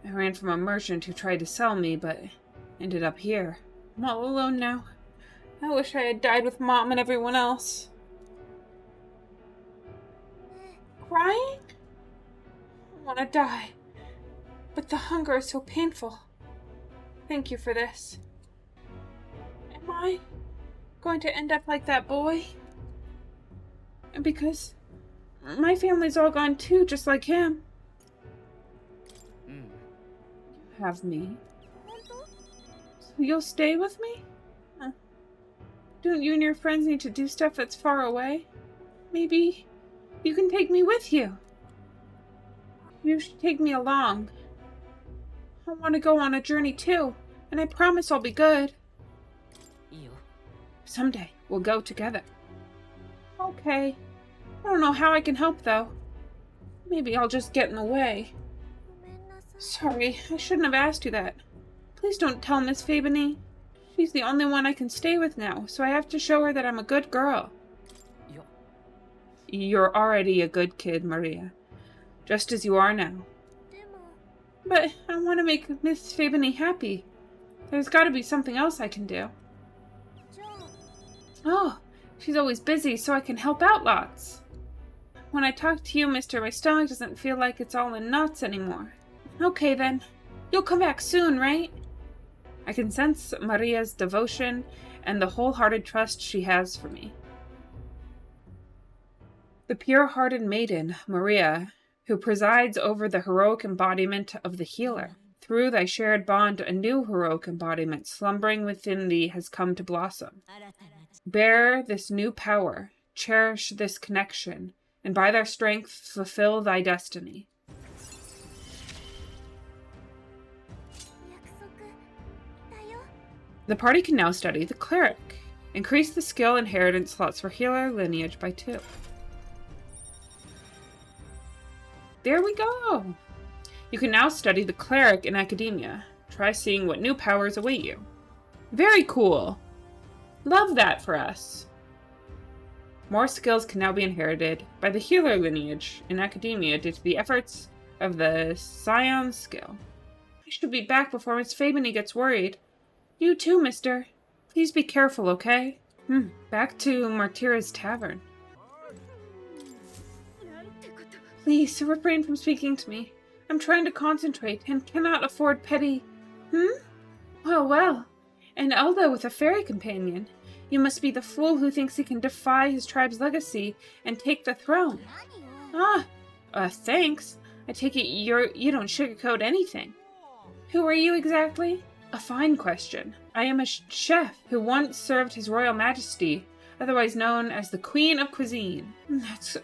Speaker 1: I ran from a merchant who tried to sell me, but ended up here. I'm all alone now. I wish I had died with Mom and everyone else. Crying? I want to die. But the hunger is so painful. Thank you for this. Am I going to end up like that boy? Because my family's all gone too, just like him. You have me. So you'll stay with me? Don't you and your friends need to do stuff that's far away? Maybe you can take me with you. You should take me along. I want to go on a journey too, and I promise I'll be good. Someday we'll go together. Okay. I don't know how I can help though. Maybe I'll just get in the way. Sorry, I shouldn't have asked you that. Please don't tell Miss Fabini. She's the only one I can stay with now, so I have to show her that I'm a good girl. You're already a good kid, Maria. Just as you are now. But I want to make Miss Fabini happy. There's got to be something else I can do. Oh, she's always busy, so I can help out lots. When I talk to you, mister, my stomach doesn't feel like it's all in knots anymore. Okay, then. You'll come back soon, right? I can sense Maria's devotion and the wholehearted trust she has for me. The pure-hearted maiden, Maria, who presides over the heroic embodiment of the healer. Through thy shared bond, a new heroic embodiment slumbering within thee has come to blossom. Bear this new power, cherish this connection, and by their strength fulfill thy destiny. The party can now study the cleric. Increase the skill inheritance slots for healer lineage by 2. There we go! You can now study the cleric in academia. Try seeing what new powers await you. Very cool! Love that for us! More skills can now be inherited by the healer lineage in academia due to the efforts of the Scion skill. I should be back before Miss Fabini gets worried. You too, mister. Please be careful, okay? Back to Martira's tavern. Please, refrain from speaking to me. I'm trying to concentrate and cannot afford petty... Well. An Elda with a fairy companion. You must be the fool who thinks he can defy his tribe's legacy and take the throne. Thanks. I take it you don't sugarcoat anything. Who are you exactly? A fine question. I am a chef who once served His Royal Majesty, otherwise known as the Queen of Cuisine. That's,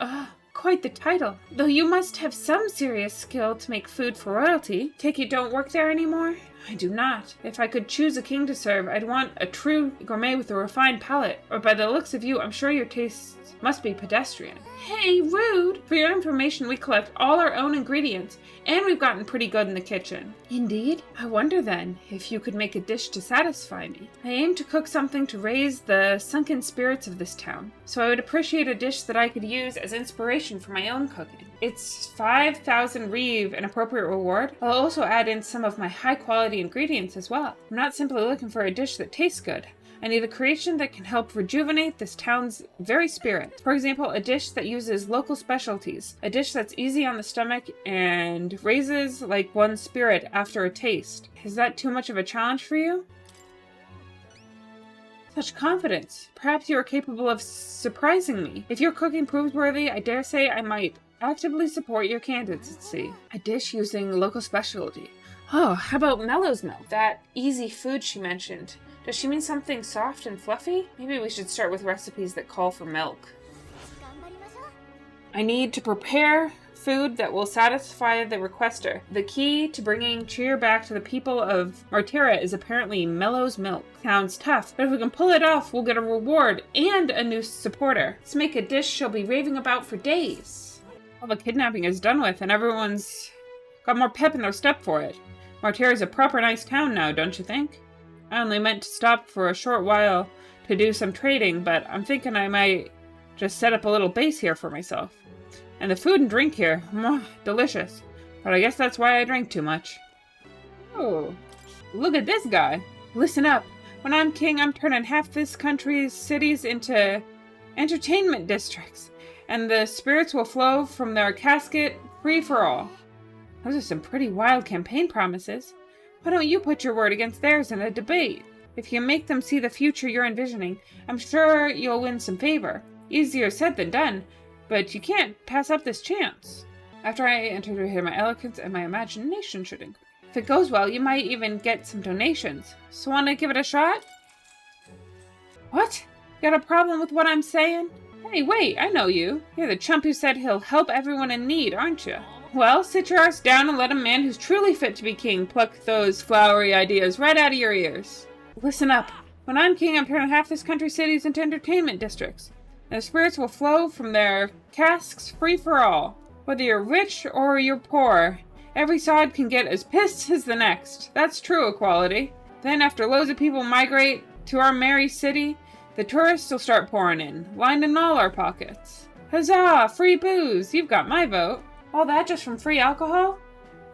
Speaker 1: quite the title. Though you must have some serious skill to make food for royalty. Take it don't work there anymore? I do not. If I could choose a king to serve, I'd want a true gourmet with a refined palate. Or by the looks of you, I'm sure your tastes must be pedestrian. Hey, rude! For your information, we collect all our own ingredients, and we've gotten pretty good in the kitchen. Indeed? I wonder then, if you could make a dish to satisfy me. I aim to cook something to raise the sunken spirits of this town, so I would appreciate a dish that I could use as inspiration for my own cooking. It's 5,000 reeve, an appropriate reward. I'll also add in some of my high-quality ingredients as well. I'm not simply looking for a dish that tastes good. I need a creation that can help rejuvenate this town's very spirit. For example, a dish that uses local specialties. A dish that's easy on the stomach and raises like one's spirit after a taste. Is that too much of a challenge for you? Such confidence. Perhaps you are capable of surprising me. If your cooking proves worthy, I dare say I might actively support your candidacy. A dish using local specialty. Oh, how about Mellow's milk? That easy food she mentioned. Does she mean something soft and fluffy? Maybe we should start with recipes that call for milk. I need to prepare food that will satisfy the requester. The key to bringing cheer back to the people of Martira is apparently Mellow's milk. Sounds tough, but if we can pull it off, we'll get a reward and a new supporter. Let's make a dish she'll be raving about for days. All the kidnapping is done with, and everyone's got more pep in their step for it. Martira's a proper nice town now, don't you think? I only meant to stop for a short while to do some trading, but I'm thinking I might just set up a little base here for myself. And the food and drink here, delicious. But I guess that's why I drink too much. Oh, look at this guy. Listen up. When I'm king, I'm turning half this country's cities into entertainment districts. And the spirits will flow from their casket free for all. Those are some pretty wild campaign promises. Why don't you put your word against theirs in a debate? If you make them see the future you're envisioning, I'm sure you'll win some favor. Easier said than done, but you can't pass up this chance. After I enter here, my eloquence and my imagination should increase. If it goes well, you might even get some donations. So wanna give it a shot? What? Got a problem with what I'm saying? Hey, wait, I know you. You're the chump who said he'll help everyone in need, aren't you? Well, sit your ass down and let a man who's truly fit to be king pluck those flowery ideas right out of your ears. Listen up. When I'm king, I'm turning half this country's cities into entertainment districts. And the spirits will flow from their casks free for all. Whether you're rich or you're poor, Every sod can get as pissed as the next. That's true equality. Then after loads of people migrate to our merry city, the tourists will start pouring in, lining all our pockets. Huzzah! Free booze! You've got my vote. All that just from free alcohol?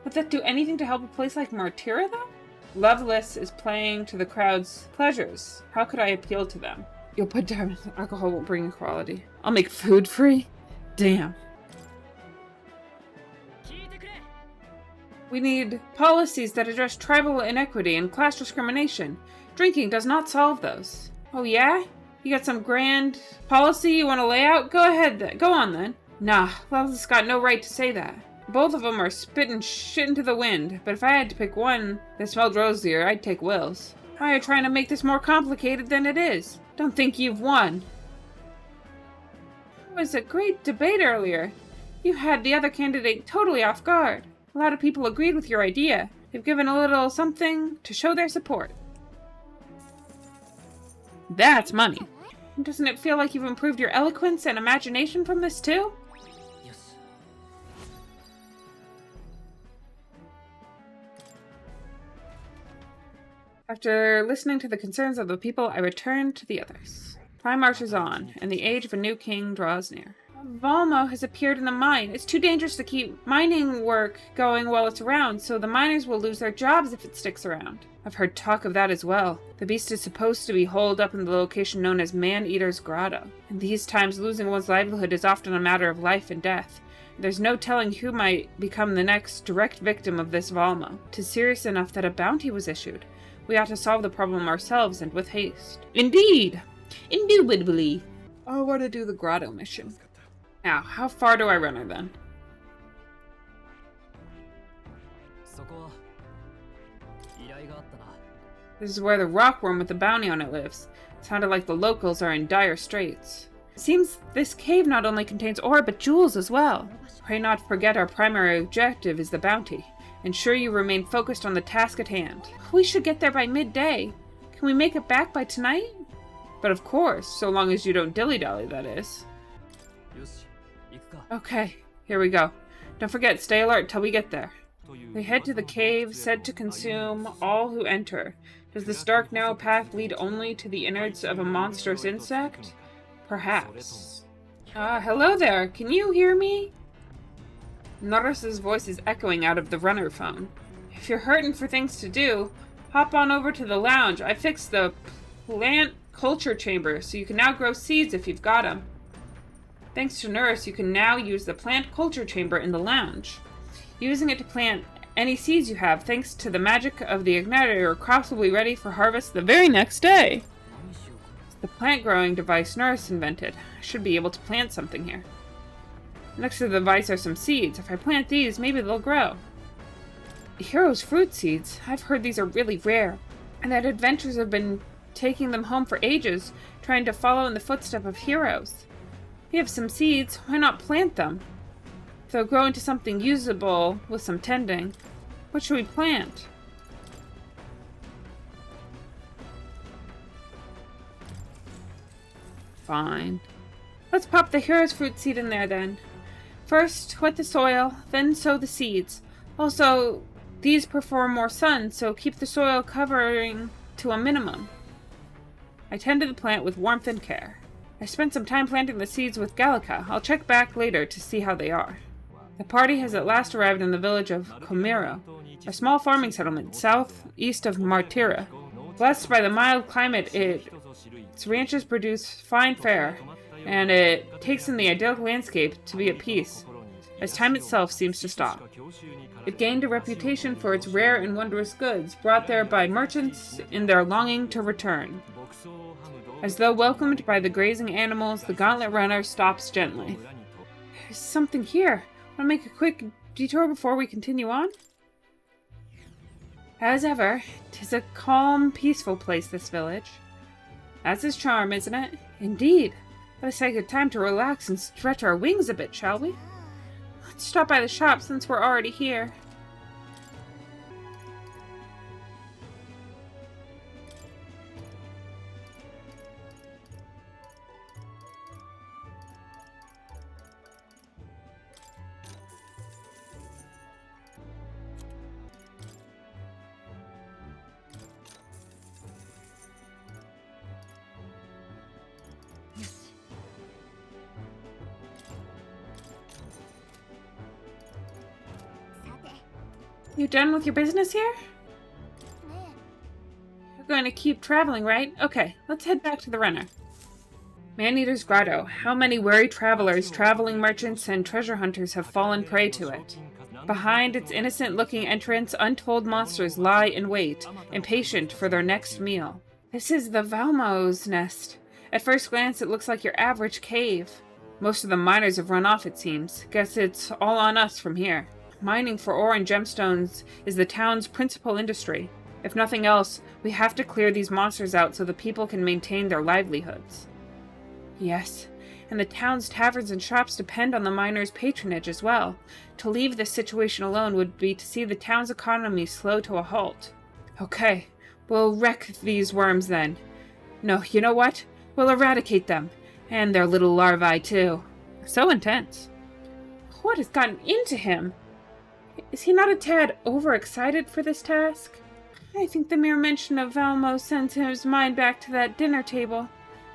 Speaker 1: Would that do anything to help a place like Martyra, though? Loveless is playing to the crowd's pleasures. How could I appeal to them? You'll put down alcohol won't bring equality. I'll make food free? Damn. We need policies that address tribal inequity and class discrimination. Drinking does not solve those. Oh yeah? You got some grand policy you want to lay out? Go ahead then. Go on then. Nah, Loveless got no right to say that. Both of them are spitting shit into the wind, but if I had to pick one that smelled rosier, I'd take Will's. Why are you trying to make this more complicated than it is? Don't think you've won. It was a great debate earlier. You had the other candidate totally off guard. A lot of people agreed with your idea. They've given a little something to show their support. That's money. Doesn't it feel like you've improved your eloquence and imagination from this too?
Speaker 2: Yes.
Speaker 1: After listening to the concerns of the people, I return to the others. Time marches on, and the age of a new king draws near. Valmo has appeared in the mine. It's too dangerous to keep mining work going while it's around, so the miners will lose their jobs if it sticks around. I've heard talk of that as well. The beast is supposed to be holed up in the location known as Man-Eater's Grotto. In these times, losing one's livelihood is often a matter of life and death. There's no telling who might become the next direct victim of this Valmo. 'Tis serious enough that a bounty was issued. We ought to solve the problem ourselves and with haste. Indeed! Indubitably! I want to do the Grotto mission. Now, how far do I run her then? This is where the rockworm with the bounty on it lives. It sounded like the locals are in dire straits. It seems this cave not only contains ore, but jewels as well. Pray not forget our primary objective is the bounty. Ensure you remain focused on the task at hand. We should get there by midday. Can we make it back by tonight? But of course, so long as you don't dilly-dally, that is. Okay, here we go. Don't forget, stay alert till we get there. They head to the cave, said to consume all who enter. Does this dark, narrow path lead only to the innards of a monstrous insect? Perhaps. Hello there, can you hear me? Norris's voice is echoing out of the runner phone. If you're hurting for things to do, hop on over to the lounge. I fixed the plant culture chamber, so you can now grow seeds if you've got them. Thanks to Norris, you can now use the plant culture chamber in the lounge. Using it to plant any seeds you have, thanks to the magic of the igniter, your crops will be ready for harvest the very next day. It's the plant growing device Norris invented. I should be able to plant something here. Next to the device are some seeds. If I plant these, maybe they'll grow. Hero's fruit seeds. I've heard these are really rare, and that adventurers have been taking them home for ages, trying to follow in the footsteps of heroes. We have some seeds, why not plant them? They'll grow into something usable with some tending. What should we plant? Fine. Let's pop the hero's fruit seed in there then. First, wet the soil, then sow the seeds. Also, these prefer more sun, so keep the soil covering to a minimum. I tended the plant with warmth and care. I spent some time planting the seeds with Gallica. I'll check back later to see how they are. The party has at last arrived in the village of Comero, a small farming settlement southeast of Martyra. Blessed by the mild climate, its ranches produce fine fare, and it takes in the idyllic landscape to be at peace, as time itself seems to stop. It gained a reputation for its rare and wondrous goods, brought there by merchants in their longing to return. As though welcomed by the grazing animals, the gauntlet runner stops gently. There's something here. Want to make a quick detour before we continue on? As ever, 'tis a calm, peaceful place, this village. That's its charm, isn't it? Indeed. Let us take a time to relax and stretch our wings a bit, shall we? Let's stop by the shop since we're already here. You done with your business here? You're going to keep traveling, right? Okay, let's head back to the runner. Man-Eater's Grotto. How many wary travelers, traveling merchants, and treasure hunters have fallen prey to it? Behind its innocent-looking entrance, untold monsters lie in wait, impatient for their next meal. This is the Valmo's nest. At first glance, it looks like your average cave. Most of the miners have run off, it seems. Guess it's all on us from here. Mining for ore and gemstones is the town's principal industry. If nothing else, we have to clear these monsters out so the people can maintain their livelihoods. Yes, and the town's taverns and shops depend on the miners' patronage as well. To leave this situation alone would be to see the town's economy slow to a halt. Okay, we'll wreck these worms then. No, you know what? We'll eradicate them. And their little larvae too. So intense. What has gotten into him? Is he not a tad overexcited for this task? I think the mere mention of Valmo sends his mind back to that dinner table.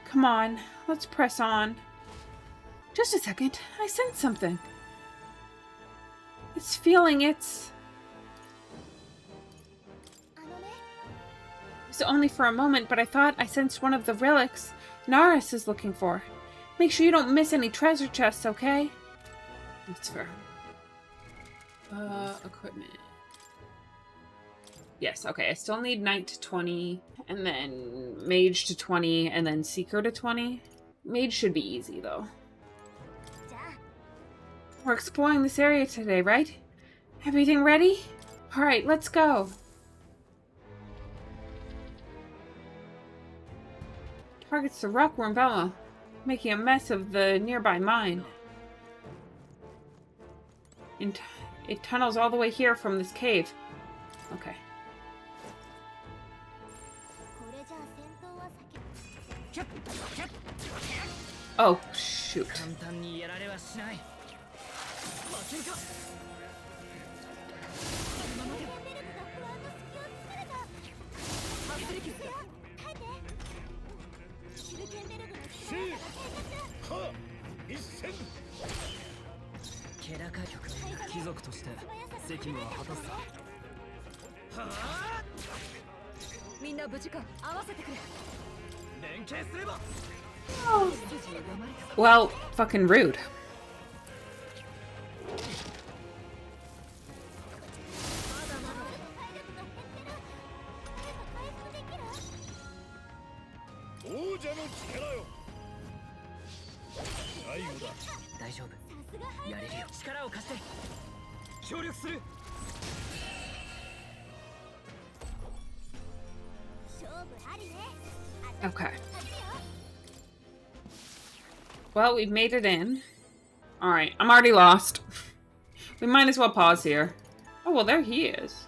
Speaker 1: Come on, let's press on. Just a second, I sense something. It's feeling it's only for a moment, but I thought I sensed one of the relics Naris is looking for. Make sure you don't miss any treasure chests, okay? That's fair. Equipment. Yes, okay, I still need Knight to 20, and then Mage to 20, and then Seeker to 20. Mage should be easy, though. We're exploring this area today, right? Everything ready? Alright, let's go. Targets the rockworm Valmo, making a mess of the nearby mine. It tunnels all the way here from this cave. Okay. Oh, shoot. Well, fucking rude. Okay. Well, we've made it in. Alright, I'm already lost. We might as well pause here. Oh, well, there he is.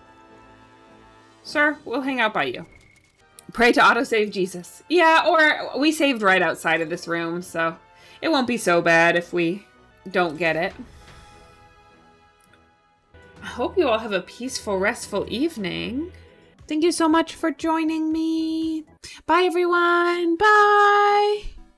Speaker 1: Sir, we'll hang out by you. Pray to autosave Jesus. Yeah, or we saved right outside of this room, so it won't be so bad if we don't get it. I hope you all have a peaceful, restful evening. Thank you so much for joining me. Bye, everyone. Bye.